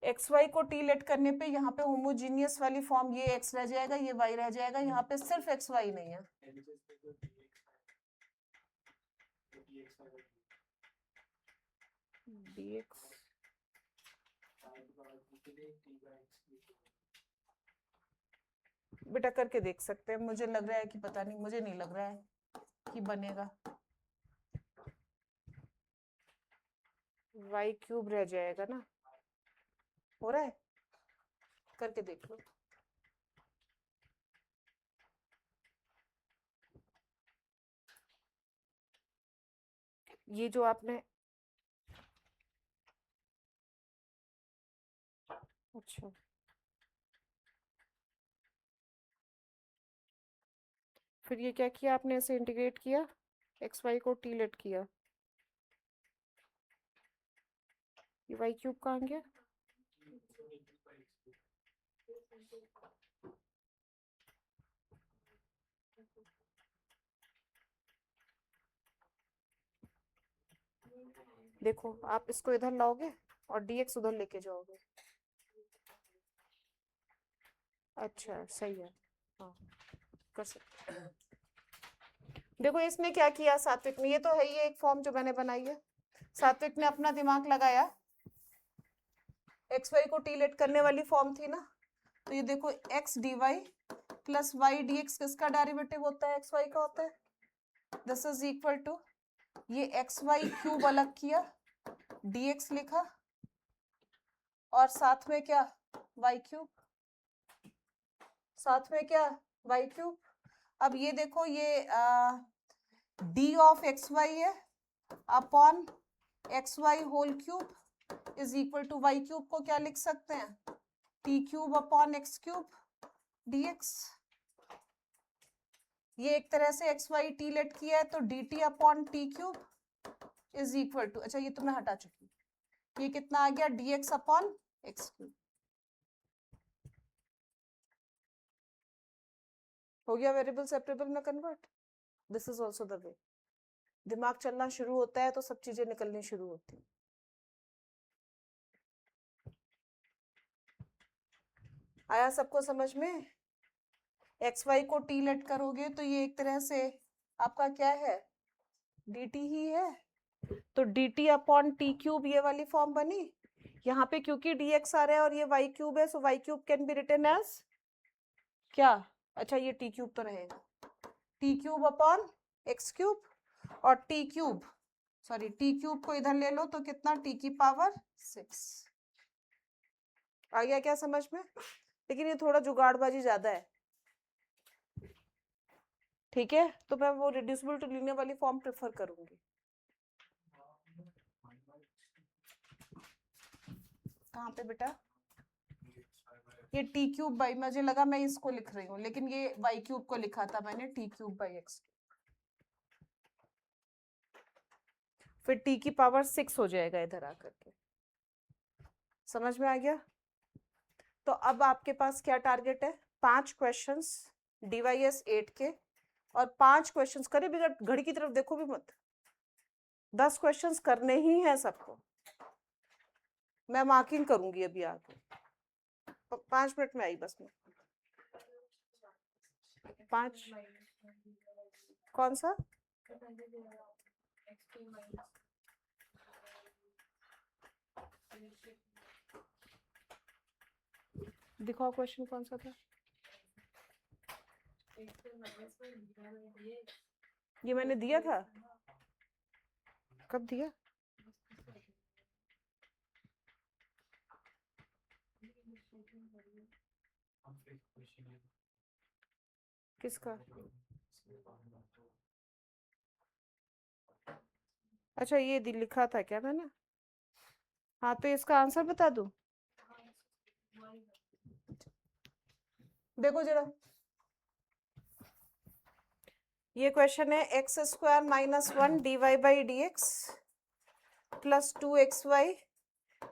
एक्स वाई को टी लेट करने पे यहाँ पे होमोजीनियस वाली फॉर्म, ये एक्स रह जाएगा, ये वाई रह जाएगा, यहाँ पे सिर्फ एक्स वाई नहीं है। dx बेटा करके देख सकते हैं, मुझे लग रहा है कि पता नहीं, मुझे नहीं लग रहा है कि बनेगा। y क्यूब रह जाएगा ना, हो रहा है? करके देख लो। ये जो आपने, अच्छा फिर ये क्या किया आपने? ऐसे इंटीग्रेट किया, एक्स वाई को टी लेट किया, ये वाई क्यूब कहाँ गया? देखो आप इसको इधर लाओगे और dx उधर लेके जाओगे। अच्छा सही है, हाँ कर सकते। देखो इसने क्या किया सात्विक ने, ये तो है ही एक फॉर्म जो मैंने बनाई है। सात्विक ने अपना दिमाग लगाया, एक्स वाई को टी लेट करने वाली फॉर्म थी ना, तो ये देखो x d y plus y d x किसका डेरिवेटिव होता है? एक्स वाई का होता है। दिस इज इक्वल टू, ये एक्स वाई क्यूब अलग किया, डी एक्स लिखा और साथ में क्या? वाई क्यूब, साथ में क्या? Y cube. अब ये देखो ये डी ऑफ एक्स वाई है upon x y whole cube is equal to y cube को क्या लिख सकते हैं? T cube upon x cube d x. ये एक तरह से एक्स वाई टी लेट किया है, तो d t upon t cube is equal to, अच्छा ये तो मैं हटा चुकी हूँ, ये कितना आ गया D x upon x cube. हो गया वेरिएबल सेपरेबल में convert. This is also the way, दिमाग चलना शुरू होता है तो सब चीजें निकलनी शुरू होती है। आया सबको समझ में? एक्स वाई को टी लेट करोगे तो ये एक तरह से आपका क्या है, डी टी ही है, तो d t upon t cube ये वाली फॉर्म बनी। यहाँ पे क्योंकि डी एक्स आ रहा है और ये वाई क्यूब है, so y cube can be written as क्या, अच्छा ये टी क्यूब तो रहेगा, t cube upon x cube, और t cube sorry t cube को इधर ले लो तो कितना, टी की पावर 6। आ गया क्या समझ में? लेकिन ये थोड़ा जुगाड़बाजी ज्यादा है, ठीक है, तो मैं वो रिड्यूसिबल टू लीनियर वाली फॉर्म प्रेफर करूंगी। कहाँ पे बेटा? ये टी क्यूब बाई, मुझे लगा मैं इसको लिख रही हूँ, लेकिन ये वाई क्यूब को लिखा था मैंने, टी क्यूब बाई एक्स, फिर टी की पावर 6 हो जाएगा इधर आकर के। समझ में आ गया? तो अब आपके पास क्या टारगेट है, 5 क्वेश्चंस डीवाईएस 8 के, और 5 क्वेश्चंस करे बिगड़, घड़ी की तरफ देखो भी मत, 10 क्वेश्चंस करने ही है सबको। मैं मार्किंग करूंगी अभी आगे, 5 मिनट में आई बस मैं। 5 कौन सा? दिखाओ क्वेश्चन कौन सा था, ये मैंने दिया था, कब दिया? किसका? अच्छा ये लिखा था क्या मैंने? हाँ तो इसका आंसर बता दूं, देखो जरा, ये क्वेश्चन है x square minus 1 d y by d x plus 2 x y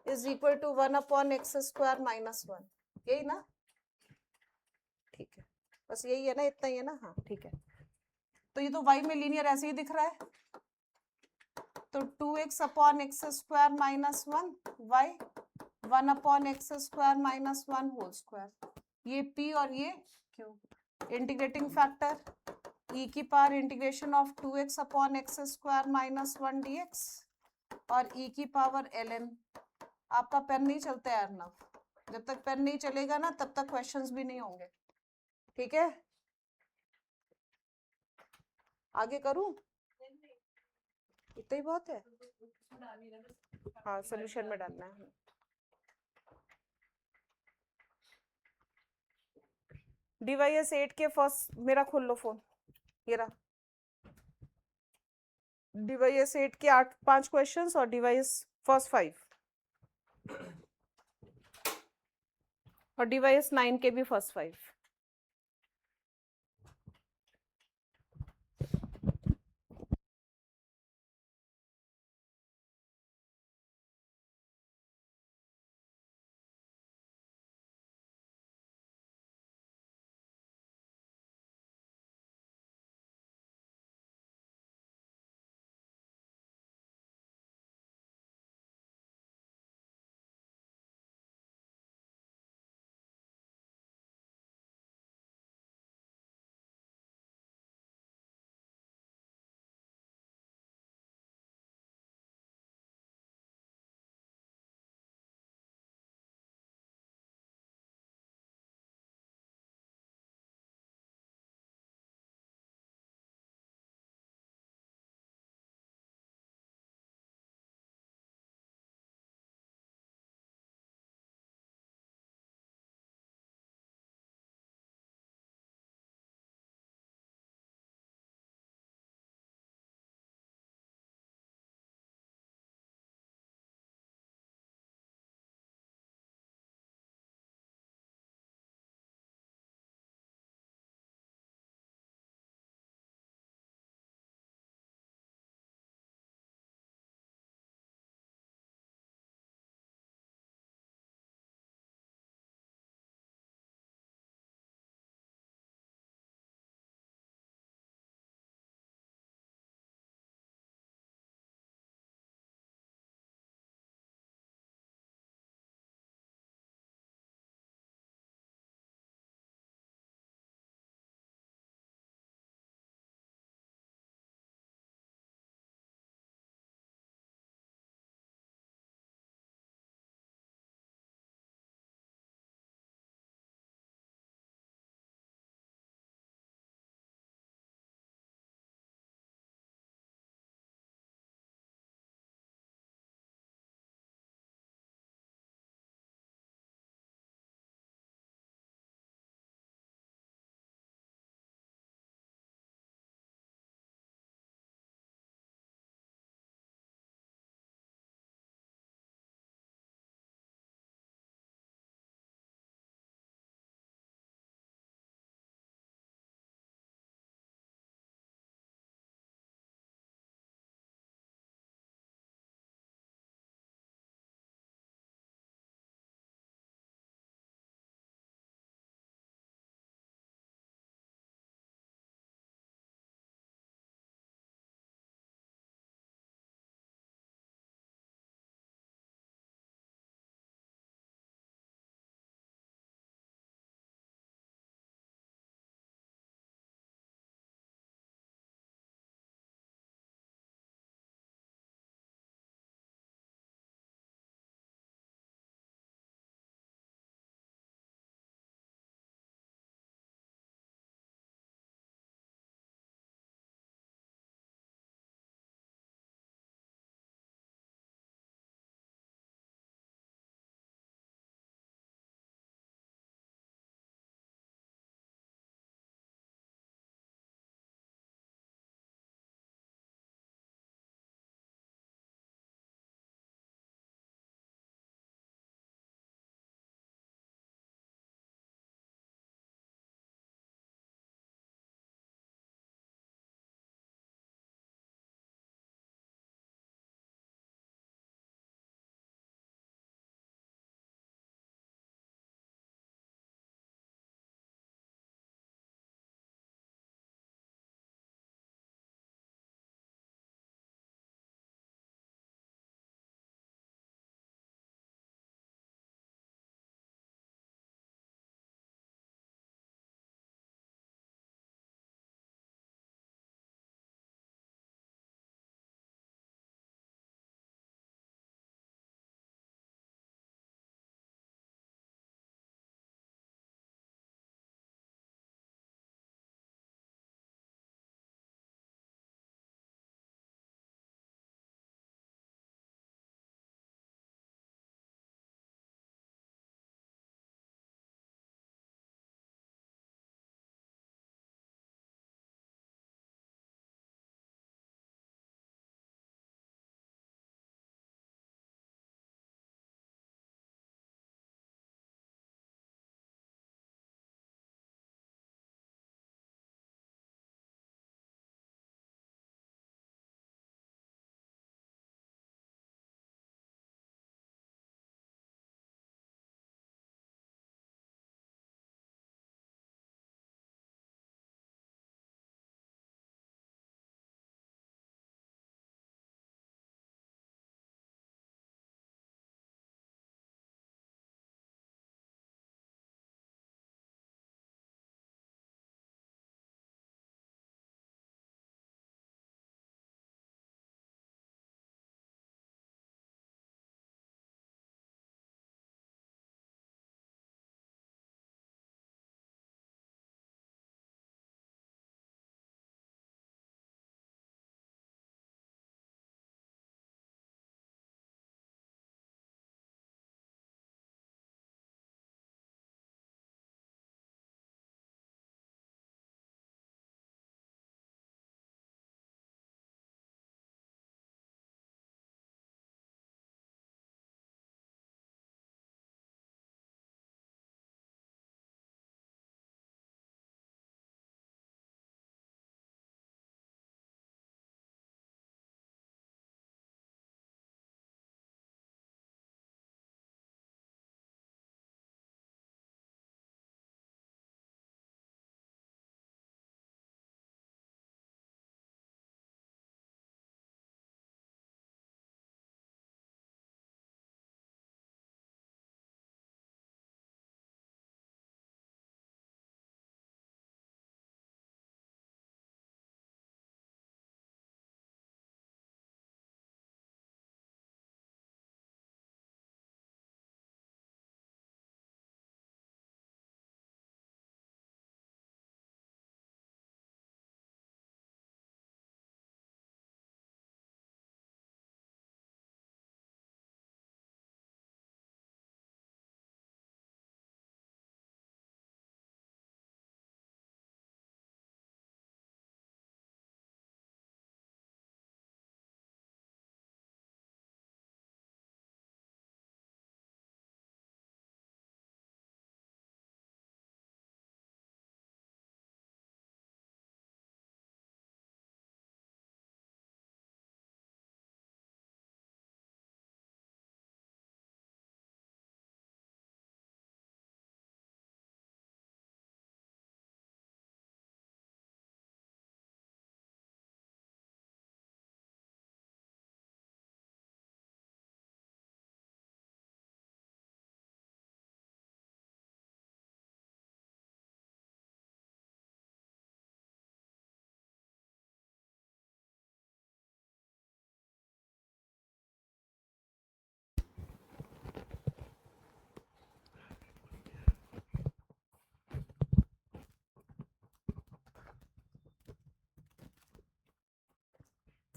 is equal to 1 upon x square minus 1, यही ना? ठीक है, बस यही है ना, इतना ही है ना, हाँ ठीक है। तो ये तो y में लीनियर ऐसे ही दिख रहा है, तो 2x upon x square minus 1 y 1 upon x square minus 1 whole square, ये p और ये q, इंटीग्रेटिंग फैक्टर e की power integration of 2x upon x square minus 1 dx और e की पावर ln। आपका पेन नहीं चलता है अर्नव, जब तक पेन नहीं चलेगा ना तब तक क्वेश्चंस भी नहीं होंगे, ठीक है? आगे करूं? इतना ही बहुत है, हाँ सोल्यूशन में डालना है। डीवाईएस 8 के फर्स्ट, मेरा खोल लो फोन, ये रहा, डीवाईएस 8 के 5 क्वेश्चंस और डीवाईएस फर्स्ट 5, और डीवाईएस 9 के भी फर्स्ट 5।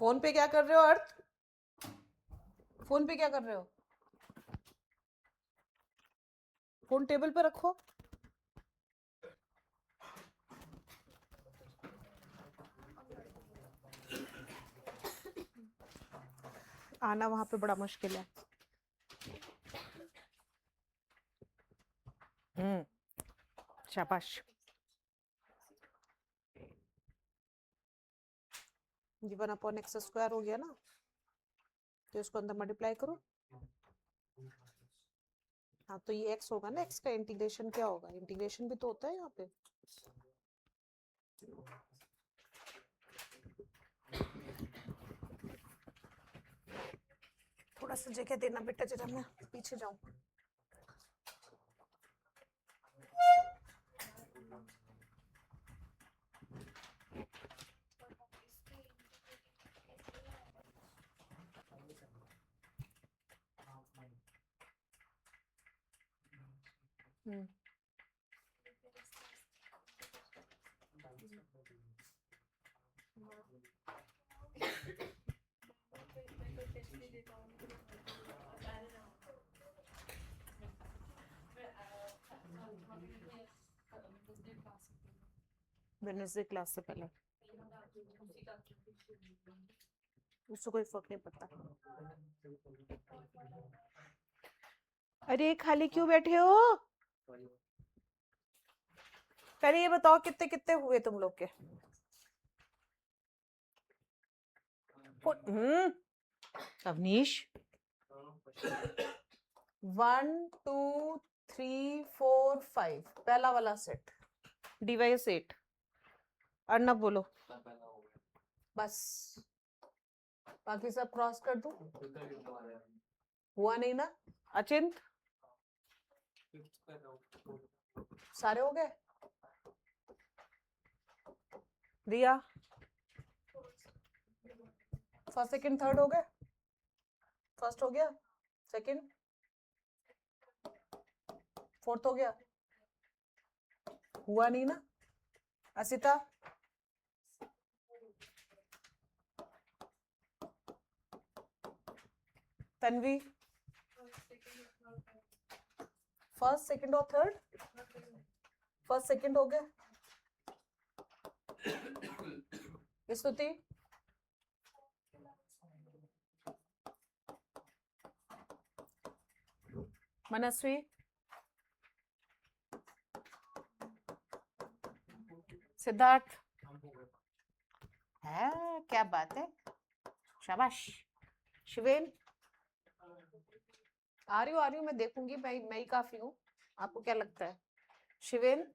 फोन पे क्या कर रहे हो अर्थ? फोन पे क्या कर रहे हो? फोन टेबल पे रखो। आना वहां पे बड़ा मुश्किल है। शाबाश। जी 1/x² हो गया ना, तो इसको अंदर मल्टीप्लाई करो। हाँ तो ये x होगा ना, x का इंटीग्रेशन क्या होगा? इंटीग्रेशन भी तो होता है यहाँ पे। थोड़ा सा जगह देना बेटा, जरा मैं पीछे जाऊं। वेडनेसडे क्लास से पहले उससे कोई फर्क नहीं पड़ता। अरे खाली क्यों बैठे हो? पहले ये बताओ कितने कितने हुए तुम लोग के? अवनीश 1 2 3 4 5 पहला वाला सेट डिवाइस 8। अर्नब बोलो। बस बाकी सब क्रॉस कर दूं? हुआ नहीं ना? अचिंत सारे हो गए? रिया फर्स्ट सेकंड थर्ड हो गए? फर्स्ट हो गया, सेकंड फोर्थ हो गया? हुआ नहीं ना? असिता तन्वी फर्स्ट सेकंड और थर्ड? फर्स्ट सेकंड हो गए? स्तुति मनस्वी सिद्धार्थ है, क्या बात है, शाबाश। शिवेन आ रही हूँ मैं देखूंगी, मैं ही काफी हूँ, आपको क्या लगता है? शिवेन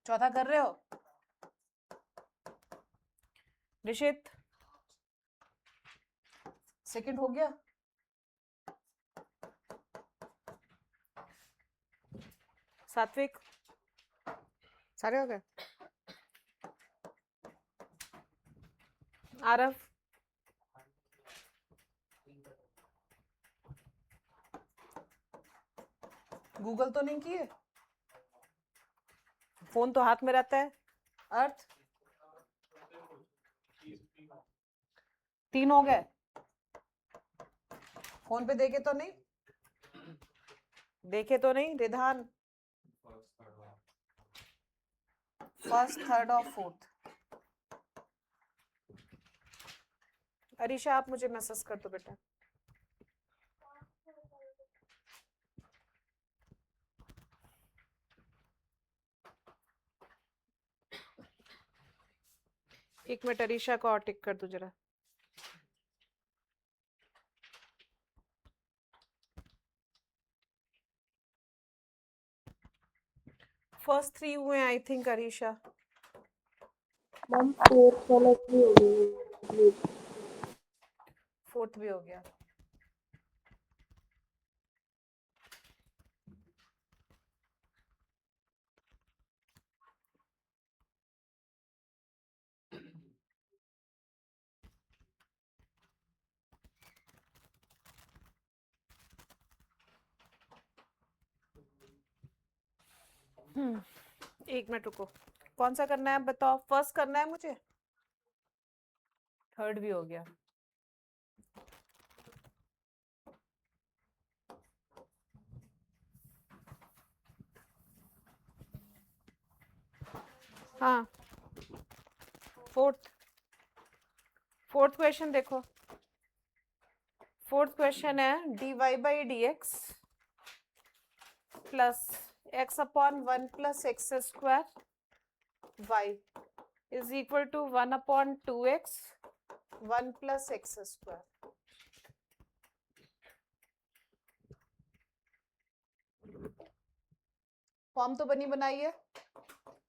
चौथा कर रहे हो? ऋषित सेकंड हो गया? सात्विक सारे हो गए? आरव गूगल तो नहीं किए? फोन तो हाथ में रहता है। अर्थ 3 हो गए? फोन पे देखे तो नहीं? देखे तो नहीं? रिधान फर्स्ट थर्ड और फोर्थ। अरीशा आप मुझे मैसेज कर दो बेटा। एक मिनट अरीशा को और टिक कर दो जरा। फर्स्ट 3 हुए I think Arisha. Ma'am fourth वाला भी हो गया। फोर्थ भी हो गया। एक मिनट रुको, कौन सा करना है बताओ? फर्स्ट करना है मुझे? थर्ड भी हो गया। हाँ, फोर्थ क्वेश्चन देखो। फोर्थ क्वेश्चन है dy by d x plus x upon 1 plus x square y is equal to 1 upon 2x 1 plus x square. Form तो बनी बनाई है।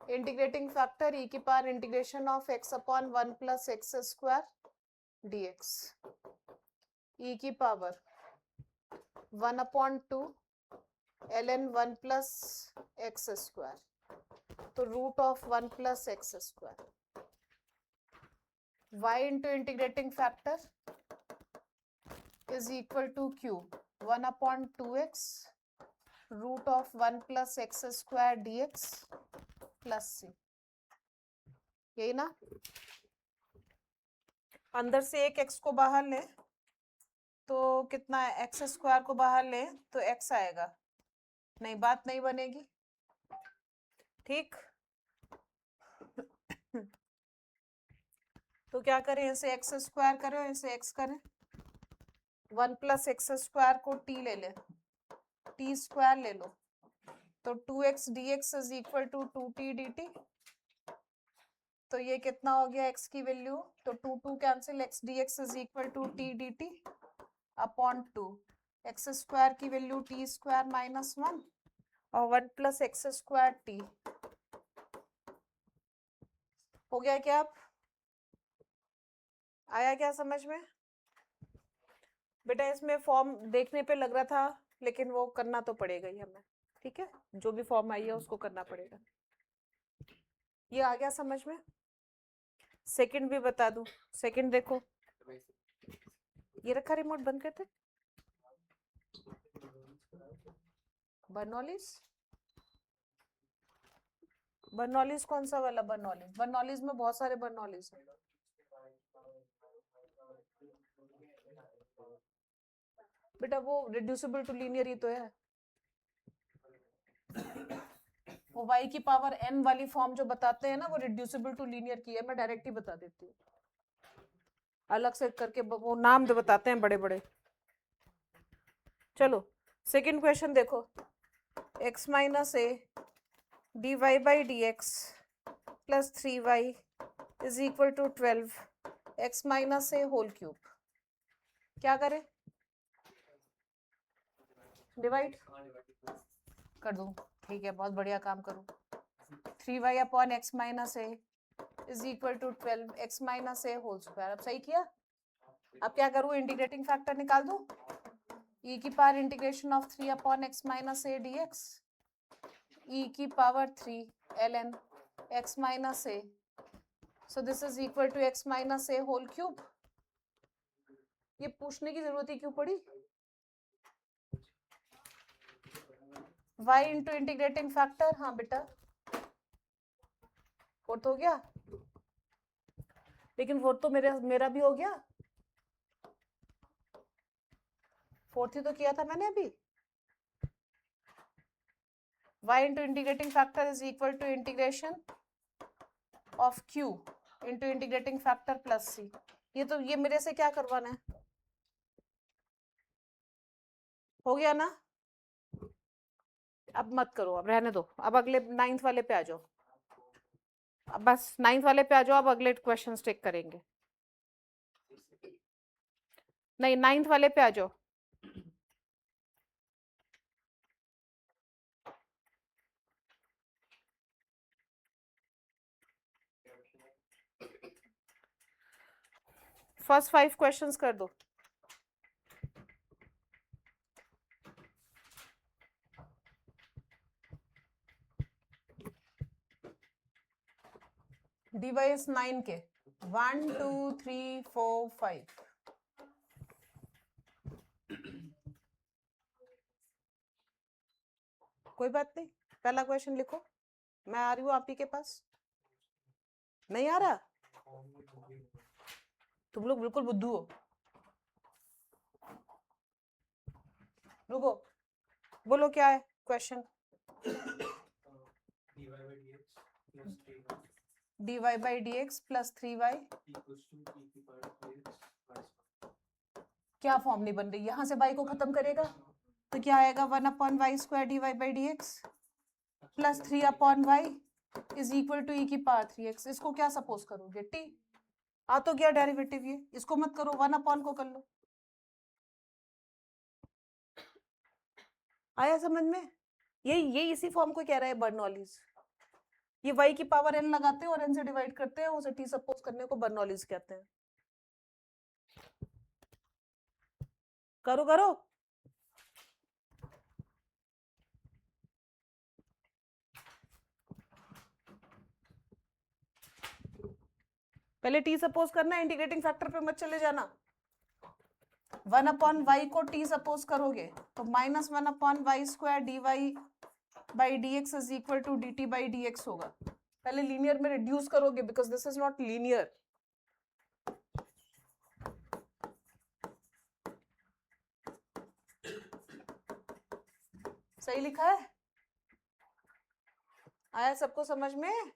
इंटीग्रेटिंग फैक्टर e की power integration of x upon 1 plus x square dx e की power 1 upon 2 ln 1 plus x square, तो root of 1 plus x square y into integrating factor is equal to cube 1 upon 2x root of 1 plus x square dx plus c. यही ना? अंदर से एक x को बाहर ले तो कितना है, एक्स स्क्वायर को बाहर ले तो x आएगा, नहीं बात नहीं बनेगी। ठीक, तो क्या करें, इसे एक्स स्क्वायर करें और इसे x करें। 1 प्लस एक्स स्क्वायर को t ले ले, t स्क्वायर ले लो, तो 2x dx is equal to 2t dt। तो ये कितना हो गया x की वैल्यू, तो 2 cancel, x dx is equal to t dt upon 2 x square की वैल्यू t स्क्वायर माइनस 1 और 1 प्लस एक्स स्क्वायर t। हो गया क्या? आप आया क्या समझ में? बेटा इसमें फॉर्म देखने पे लग रहा था, लेकिन वो करना तो पड़ेगा ही हमें। ठीक है, जो भी फॉर्म आई है उसको करना पड़ेगा। ये आ गया समझ में? सेकंड भी बता दूं। सेकंड देखो, ये रखा रिमोट, बंद करते। बर्नौलीज, बर्नौलीज कौन सा वाला बर्नौलीज? बर्नौलीज में बहुत सारे बर्नौलीज हैं। बेटा वो रिड्यूसिबल टू लीनियर ही तो है। वो y की पावर n वाली फॉर्म जो बताते हैं ना, वो रिड्यूसिबल टू लीनियर की है। मैं डायरेक्ट ही बता देती हूँ, अलग से करके वो नाम जो बताते हैं बड़े बड़े। चलो सेकंड क्वेश्चन देखो, x minus a d y by d x plus 3y is equal to 12 x minus a whole cube. क्या करें? डिवाइड कर दूं? ठीक है, बहुत बढ़िया काम करूं। 3y upon x minus a is equal to 12 x minus a whole square. अब सही किया? अब क्या करूं, इंटीग्रेटिंग फैक्टर निकाल दूं। e की power integration of 3 upon x minus a d x e की पावर 3 ln x माइनस ए, so this is equal to x minus a whole cube. ये पूछने की जरूरत ही क्यों पड़ी? y इंटू इंटीग्रेटिंग फैक्टर, हाँ बेटा फोर्थ हो गया, लेकिन फोर्थ तो मेरा भी हो गया। फोर्थ ही तो किया था मैंने अभी। y into integrating factor is equal to integration of q into integrating factor plus c। ये मेरे से क्या करवाना है? हो गया ना? अब मत करो, अब रहने दो, अब अगले 9th वाले पे आ जाओ। अब बस 9th वाले पे आ जाओ, अब अगले क्वेश्चन टेक करेंगे। नहीं, 9th वाले पे आ जाओ। फर्स्ट 5 क्वेश्चंस कर दो। डिवाइस 9 के 1 2 3 4 5। कोई बात नहीं, पहला क्वेश्चन लिखो, मैं आ रही हूँ आप ही के पास। नहीं आ रहा? तुम लोग बिल्कुल बुद्धू हो। रुको, बोलो क्या है question. dy by dx plus 3y dy by dx plus 3y equals to e की पावर 3x क्या फॉर्म नहीं बन रही, यहाँ से y को खत्म करेगा तो क्या आएगा 1/y² dy by dx plus 3/y is equal to e की पावर 3x। इसको क्या सपोज करोगे, t आ तो गया डेरिवेटिव, ये इसको मत करो, 1/ को कर लो। आया समझ में? ये इसी फॉर्म को कह रहा है बर्नौलीज। ये y की पावर n लगाते हैं और n से डिवाइड करते हैं, उसे t सपोज करने को बर्नौलीज कहते हैं। करो करो। पहले t सपोज करना, इंटीग्रेटिंग फैक्टर पे मत चले जाना। 1/y को t सपोज करोगे तो -1/y² dy by dx is equal to dt by dx होगा। पहले लीनियर में रिड्यूस करोगे because this is not linear. सही लिखा है? आया सबको समझ में?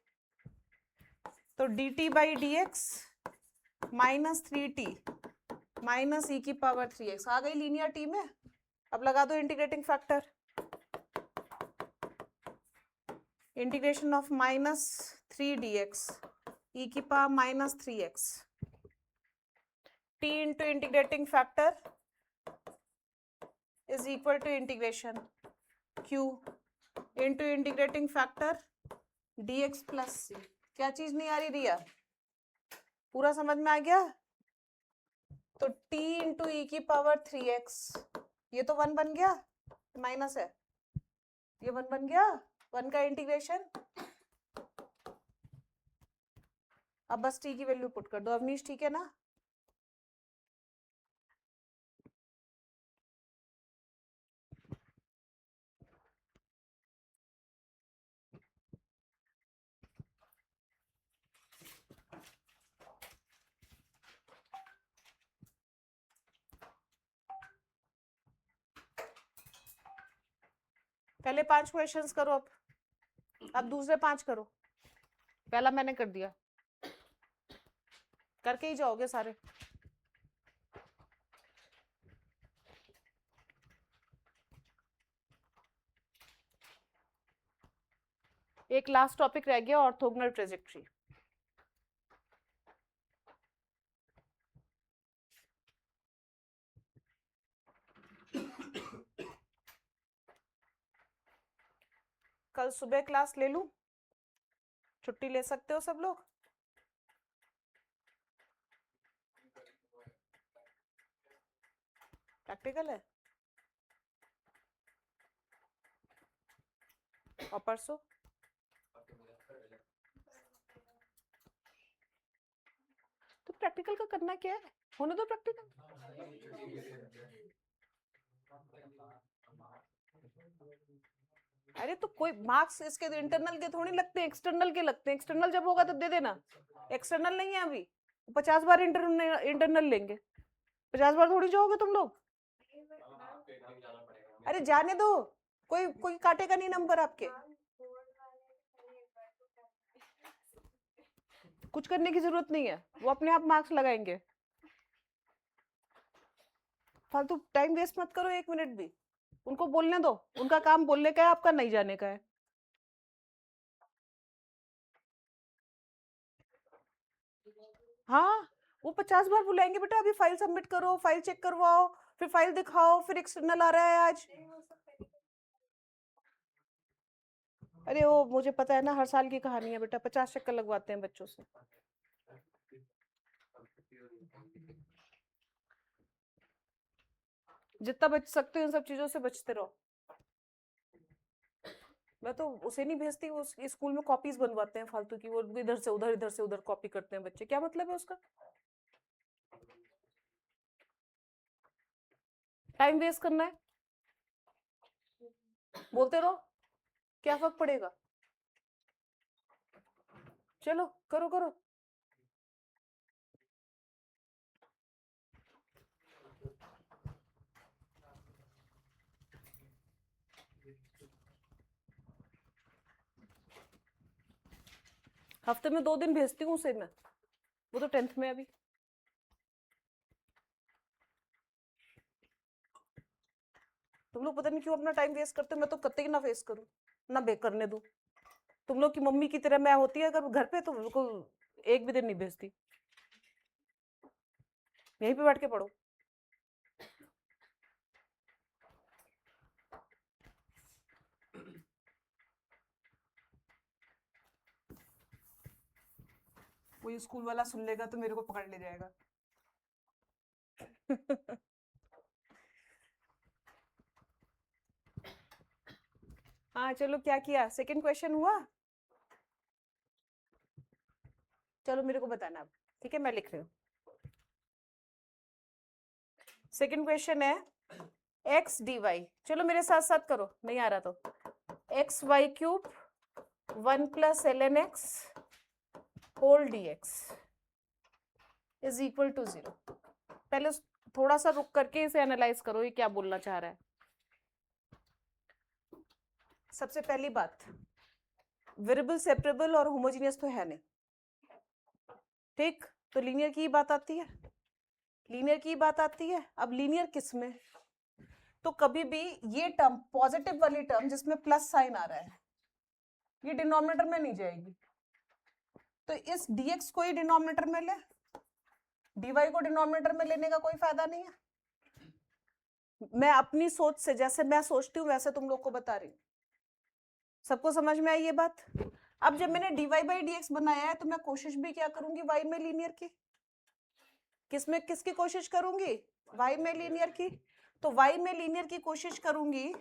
तो dt by dx -3t minus e की पावर 3x आ गई लीनियर t में। अब लगा दो integrating factor, integration of -3 dx e की power -3x t into integrating factor is equal to integration q into integrating factor dx plus c। क्या चीज नहीं आ रही रिया? पूरा समझ में आ गया? तो t इंटू e की पावर 3x, ये तो 1 बन गया, माइनस है, ये 1 बन गया, 1 का इंटीग्रेशन। अब बस t की वैल्यू पुट कर दो। अवनीश ठीक है ना? पहले 5 क्वेश्चंस करो, अब दूसरे 5 करो। पहला मैंने कर दिया, करके ही जाओगे सारे। एक लास्ट टॉपिक रह गया, ऑर्थोगोनल ट्रेजेक्टरी। कल सुबह क्लास ले लूं? छुट्टी ले सकते हो सब लोग? प्रैक्टिकल है और परसों तो प्रैक्टिकल का करना क्या है, होने दो प्रैक्टिकल। अरे तो कोई मार्क्स इसके इंटरनल के थोड़ी लगते हैं, एक्सटर्नल के लगते हैं। एक्सटर्नल जब होगा तब दे देना, एक्सटर्नल नहीं है अभी। 50 बार इंटरनल लेंगे, 50 बार थोड़ी जाओगे तुम लोग। अरे जाने दो, कोई कोई काटेगा नहीं नंबर आपके। कुछ करने की जरूरत नहीं है, वो अपने आप मार्क्स लगाएंगे। फालतू टाइम वेस्ट मत करो 1 मिनट भी, उनको बोलने दो। उनका काम बोलने का है, आपका नहीं जाने का है। हाँ, वो 50 बार बुलाएंगे बेटा, अभी फाइल सबमिट करो, फाइल चेक करवाओ, फिर फाइल दिखाओ, फिर एक्सटर्नल आ रहा है आज। अरे वो मुझे पता है ना, हर साल की कहानी है बेटा, 50 चक्कर लगवाते हैं बच्चों से। जितना बच सकते हो इन सब चीजों से बचते रहो। मैं तो उसे नहीं भेजती, वो स्कूल में कॉपीज बनवाते हैं फालतू की, वो इधर से उधर कॉपी करते हैं बच्चे। क्या मतलब है उसका? टाइम वेस्ट करना है, बोलते रहो, क्या फर्क पड़ेगा। चलो करो करो। हफ्ते में 2 दिन भेजती हूँ उसे मैं, वो तो 10th में है अभी। तुम लोग पता नहीं क्यों अपना टाइम वेस्ट करते हो, मैं तो कतई ना वेस्ट करूँ, ना बे करने दूं। तुम लोग की मम्मी की तरह मैं होती है अगर घर पे, तो बिल्कुल एक भी दिन नहीं भेजती, यहीं पे बैठ के पढ़ो। कोई स्कूल वाला सुन लेगा तो मेरे को पकड़ ले जाएगा। हाँ चलो, क्या किया, सेकंड क्वेश्चन हुआ। चलो मेरे को बताना अब, ठीक है, मैं लिख रही हूँ। सेकंड क्वेश्चन है एक्स डी वाई, चलो मेरे साथ साथ करो, नहीं आ रहा तो। X y cube 1 plus l n x whole d x is equal to 0। पहले थोड़ा सा रुक करके इसे एनालाइज करो, ये क्या बोलना चाह रहा है। सबसे पहली बात, वेरिएबल सेपरेबल और होमोजेनियस तो है नहीं, ठीक, तो लीनियर की बात आती है, लीनियर की बात आती है। अब लीनियर किस में, तो कभी भी ये टर्म पॉजिटिव वाली टर्म जिसमें प्लस साइन आ रहा है, ये डिनोमिनेटर में नहीं जाएगी, तो इस dx को ही डिनोमिनेटर में ले, dy को डिनोमिनेटर में लेने का कोई फायदा नहीं है। मैं अपनी सोच से, जैसे मैं सोचती हूँ वैसे तुम लोग को बता रही हूँ। सबको समझ में आई ये बात। अब जब मैंने dy by dx बनाया है तो मैं कोशिश भी क्या करूंगी, y में लीनियर की। किसमें किसकी कोशिश करूंगी, y में लीनियर की। तो y में लीनियर की कोशिश करूंगी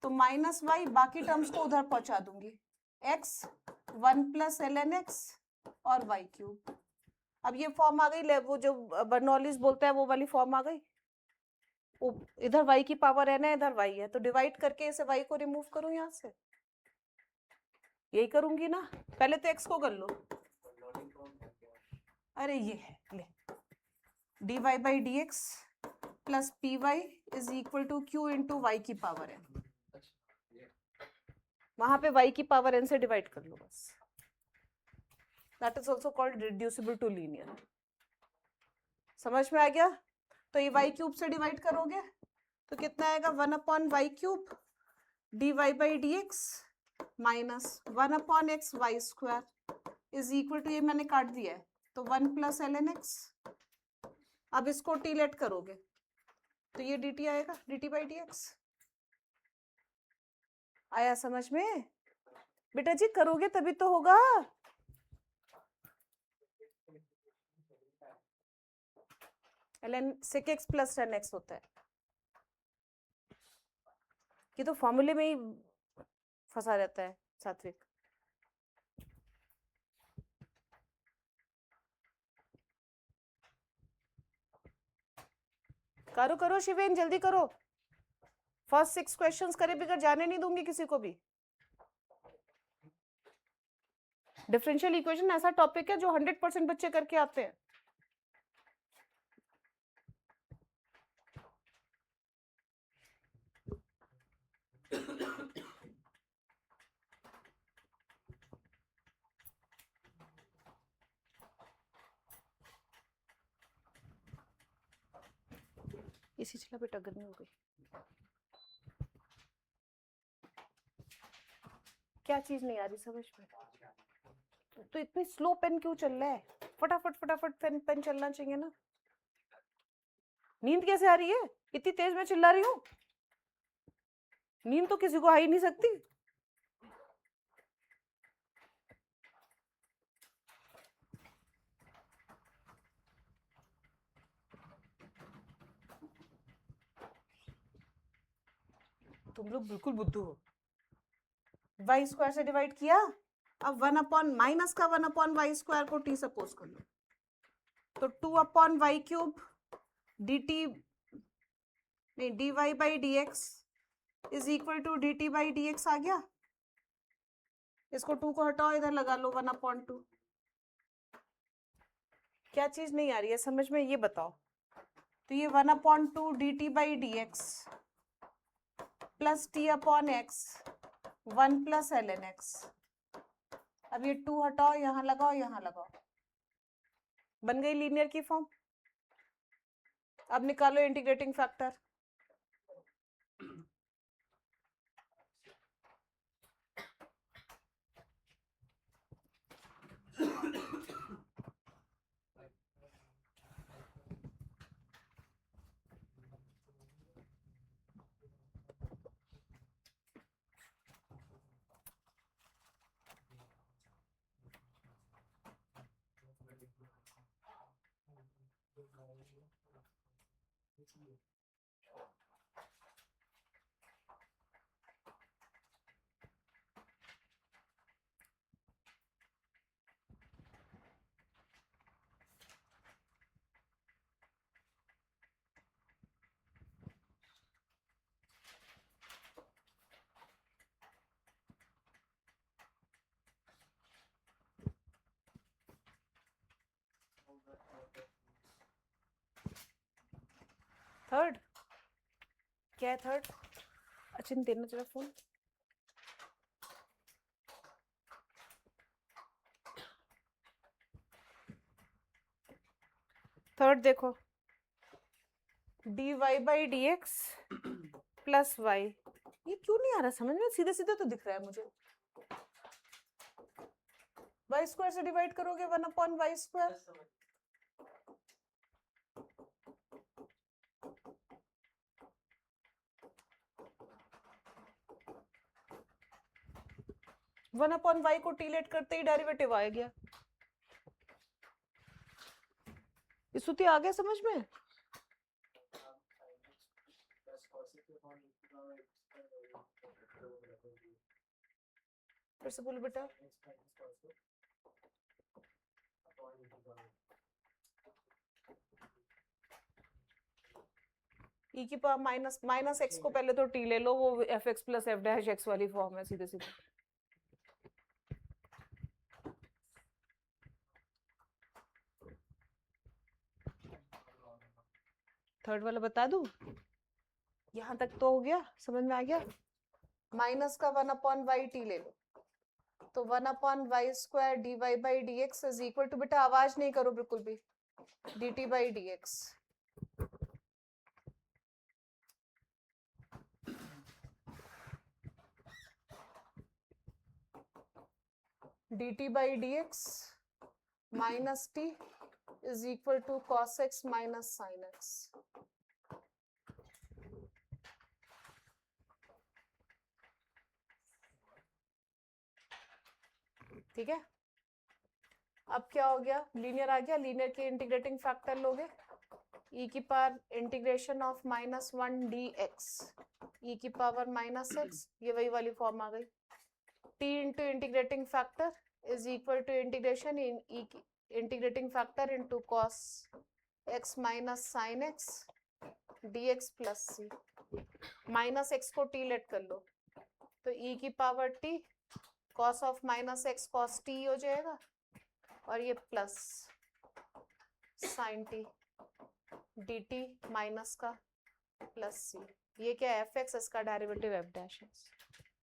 तो माइनस वाई, बाकी टर्म्स को उधर पहुंचा दूंगी, x 1 plus l n x और y क्यूब। अब ये फॉर्म आ गई, वो जो बर्नौलीज बोलता है वो वाली फॉर्म आ गई। इधर y की पावर n है, इधर y है, तो डिवाइड करके इसे y को रिमूव करूं यहाँ से, यही करूंगी ना। पहले तो x को कर लो, अरे ये है, ले dy by d x plus P y is equal to Q into y की पावर n। वहां पे y की पावर n से डिवाइड कर लो बस। That is also called reducible to linear. समझ में आ गया। तो ये y क्यूब से डिवाइड करोगे तो कितना आएगा, 1 upon y cube dy by d x minus 1 upon x y square is equal to, ये मैंने काट दिया है, तो 1 प्लस एल एन एक्स। अब इसको टी लेट करोगे तो ये dt आएगा, dt बाई डी एक्स। आया समझ में बेटा जी, करोगे तभी तो होगा। ln sec x plus tan x होता है, ये तो फॉर्मूले में ही फंसा रहता है सात्विक। करो करो शिवेन, जल्दी करो, फर्स्ट 6 क्वेश्चंस करे बगैर जाने नहीं दूंगी किसी को भी। डिफरेंशियल इक्वेशन ऐसा टॉपिक है जो 100% बच्चे करके आते हैं। इसी चला बेटा, गर्मी हो गई। क्या चीज नहीं आ रही समझ में, तो इतनी स्लो पेन क्यों चल रहा है, फटाफट फटाफट पेन पेन चलना चाहिए ना। नींद कैसे आ रही है, इतनी तेज मैं चिल्ला रही हूँ, नींद तो किसी को आ ही नहीं सकती। तुम लोग बिल्कुल बुद्धू हो। वाई स्क्वायर से डिवाइड किया, अब 1 अपॉन माइनस का 1 अपॉन वाई स्क्वायर को टी सपोज कर लो, तो 2 upon y cube d t, नहीं d y by d x is equal to d t by d x आ गया। इसको 2 को हटाओ, इधर लगा लो 1 अपॉन 2। क्या चीज नहीं आ रही है समझ में, ये बताओ। तो ये 1 upon 2 d t by d x plus t upon x 1 plus l n x अब ये 2 हटाओ, यहाँ लगाओ, यहाँ लगाओ, बन गई लीनियर की फॉर्म। अब निकालो इंटीग्रेटिंग फैक्टर। थर्ड क्या है? थर्ड अच्छा देना जरा फोन। थर्ड देखो, dy by d x plus y, ये क्यों नहीं आ रहा समझ में? सीधे सीधे तो दिख रहा है मुझे। वाई स्क्वायर से डिवाइड करोगे 1/y square, one upon y को टी लेट करते ही डेरिवेटिव आ गया। इसूती आ गया समझ में? फिर से बोलो बेटा। ई की पावर माइनस एक्स को पहले तो टी ले लो, वो F x plus F dash x वाली फॉर्म है सीधे सीधे। थर्ड वाला बता दूं? यहाँ तक तो हो गया, समझ में आ गया? माइनस का 1/y टी ले लो, तो 1/y square dy by d x is equal to, बेटा आवाज नहीं करो बिल्कुल भी, dt by d x. dt by d x minus t is equal to cos x minus sin x। ठीक है, अब क्या हो गया? लीनियर आ गया, लीनियर के इंटीग्रेटिंग फैक्टर लोगे, e की power integration of -1 dx e की पावर -x, ये वही वाली फॉर्म आ गई। t into integrating factor is equal to integration in e integrating factor into cos x minus sin x dx plus c। Minus x को t let कर लो, तो e की power t cos of minus x cos t हो जाएगा, और ये plus sin t dt minus का प्लस c। ये क्या है? एफ एक्स, इसका डेरिवेटिव एफ डैश है।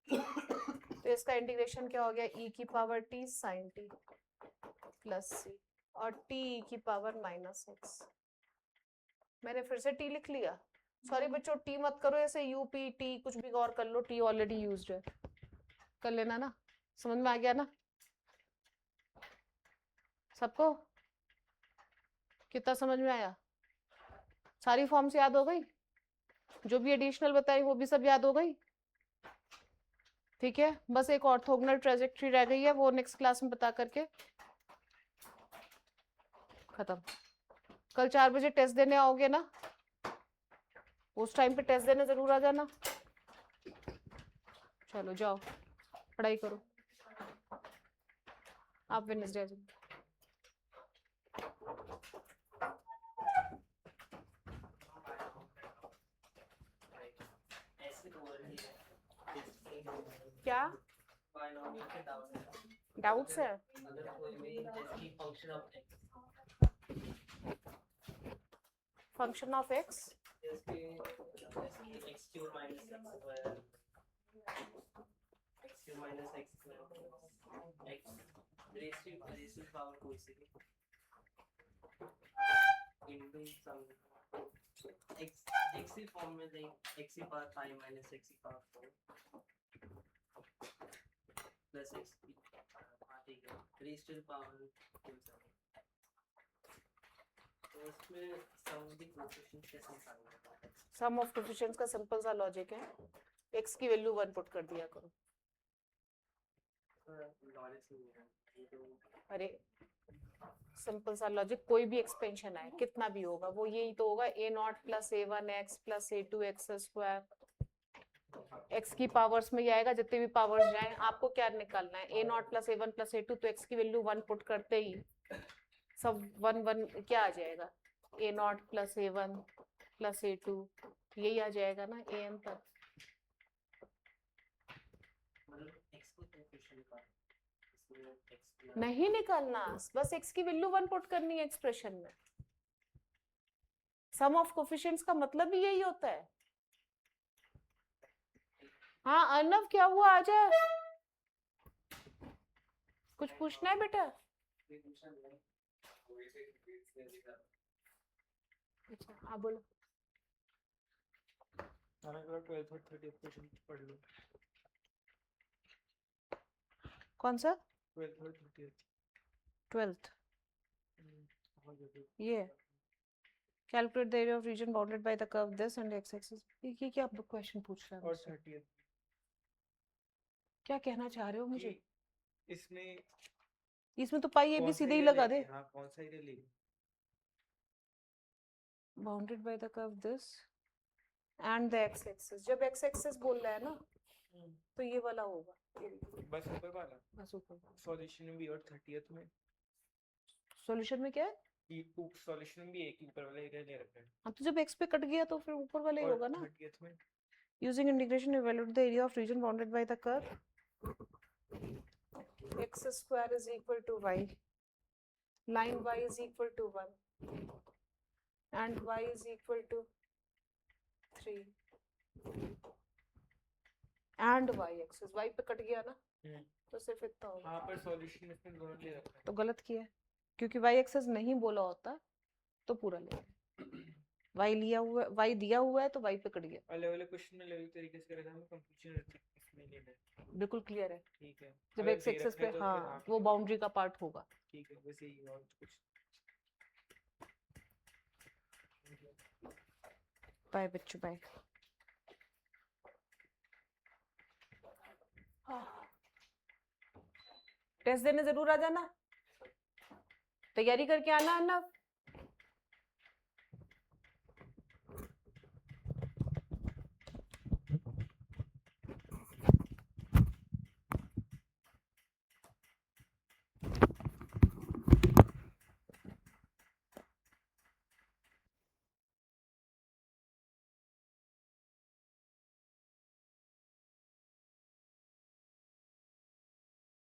तो इसका इंटीग्रेशन क्या हो गया? e की power t sin t plus c, और t e की पावर माइनस एक्स। मैंने फिर से t लिख लिया, सॉरी बच्चों, t मत करो ऐसे, यू पी टी कुछ भी गौर कर लो, t ऑलरेडी यूज्ड है, कर लेना ना। समझ में आ गया ना सबको? कितना समझ में आया? सारी फॉर्म्स याद हो गई? जो भी एडिशनल बताई वो भी सब याद हो गई? ठीक है, बस एक ऑर्थोगोनल ट्रेजेक्टरी रह गई है, वो नेक्स्ट क्लास में बता करके खत्म। कल 4 बजे टेस्ट देने आओगे ना, उस टाइम पे टेस्ट देने जरूर आ जाना। चलो जाओ पढ़ाई करो, आप वेडनेसडे आ जाओ। क्या डाउट्स है? Function of x rational power कोई से इनटू सम x फॉर्म में लाइक x की पावर 5 माइनस x की पावर 4 प्लस x की ठीक है रेशनल पावर कोई सा तो इसमें सम ऑफ द कोएफिशिएंट्स कैसे निकालना है सम ऑफ कोएफिशिएंट्स का सिंपल सा लॉजिक है, x की वैल्यू 1 पुट कर दिया करो। नॉलेज नहीं है ये तो अरे सिंपल सा लॉजिक, कोई भी एक्सपेंशन आए कितना भी होगा वो यही तो होगा, a not plus a1x plus a2x square, x की पावर्स में ये आएगा, जितने भी पावर्स जाएं आपको क्या निकालना है, a not plus a1 plus a2, तो x की वैल्यू 1 पुट करते ही सब 1 1 क्या आ जाएगा, a not plus a1 plus a2, यही आ जाएगा ना an तक। मतलब x को कोएफिशिएंट निकाल इसमें x नहीं निकालना, बस x की वैल्यू 1 पुट करनी है एक्सप्रेशन में। सम ऑफ कोएफिशिएंट्स का मतलब ही यही होता है। हाँ अर्नव क्या हुआ, आजा, कुछ पूछना है बेटा? अच्छा हाँ बोलो। मैंने कहा 12th और 30th क्वेश्चन पढ़ लो। कौन सा? 12th और 30th 12th बहुत जरूरी। ये calculate the area of reason bounded by the curve this and x axis, ये क्या क्वेश्चन पूछ रहा है और मुझसे? 30th क्या कहना चाह रहे हो मुझे? कि इसमें इसमें तो पाई ए बी कौन सा सीधे ही एरिया लगा दे। लेंगे? हाँ कौन सा एरिया लेंगे? Bounded by the curve this and the x axis, जब x एक्सिस बोल रहा है ना तो ये वाला होगा, ये देखिए, बस ऊपर वाला बस ऊपर। सॉल्यूशन में भी और 30th में सॉल्यूशन में क्या है? सॉल्यूशन में भी एक ही ऊपर वाला एरिया ले रखा है हाँ तो जब x पे कट गया तो फिर ऊपर वाला ही और होगा ना। 30th में Using integration, evaluate the area of region bounded by the curve. X square is equal to y. Line y is equal to 1. And y is equal to 3. And y axis. Y पे cut गया ना? तो सिर्फ इतना होगा। हाँ पर solution में इसमें दोनों ले रखा है तो गलत किया है। क्योंकि y axis नहीं बोला होता तो पूरा ले y लिया हुआ, y दिया हुआ है तो y पे कट गया। अलग अलग क्वेश्चन में अलग अलग तरीके से करेगा, हमें कंफ्यूजन रहती है इसमें लेना है। बिल्कुल क्लियर है। ठीक है जब अगर x दे एक्सिस रखा है पे तो फिर हाँ वो बाउंड्री का पार्ट होगा। ठीक है वैसे ही और कुछ बाय बच्चों बाय। टेस्ट देने जरूर आ जाना, तैयारी करके आना अन्नव।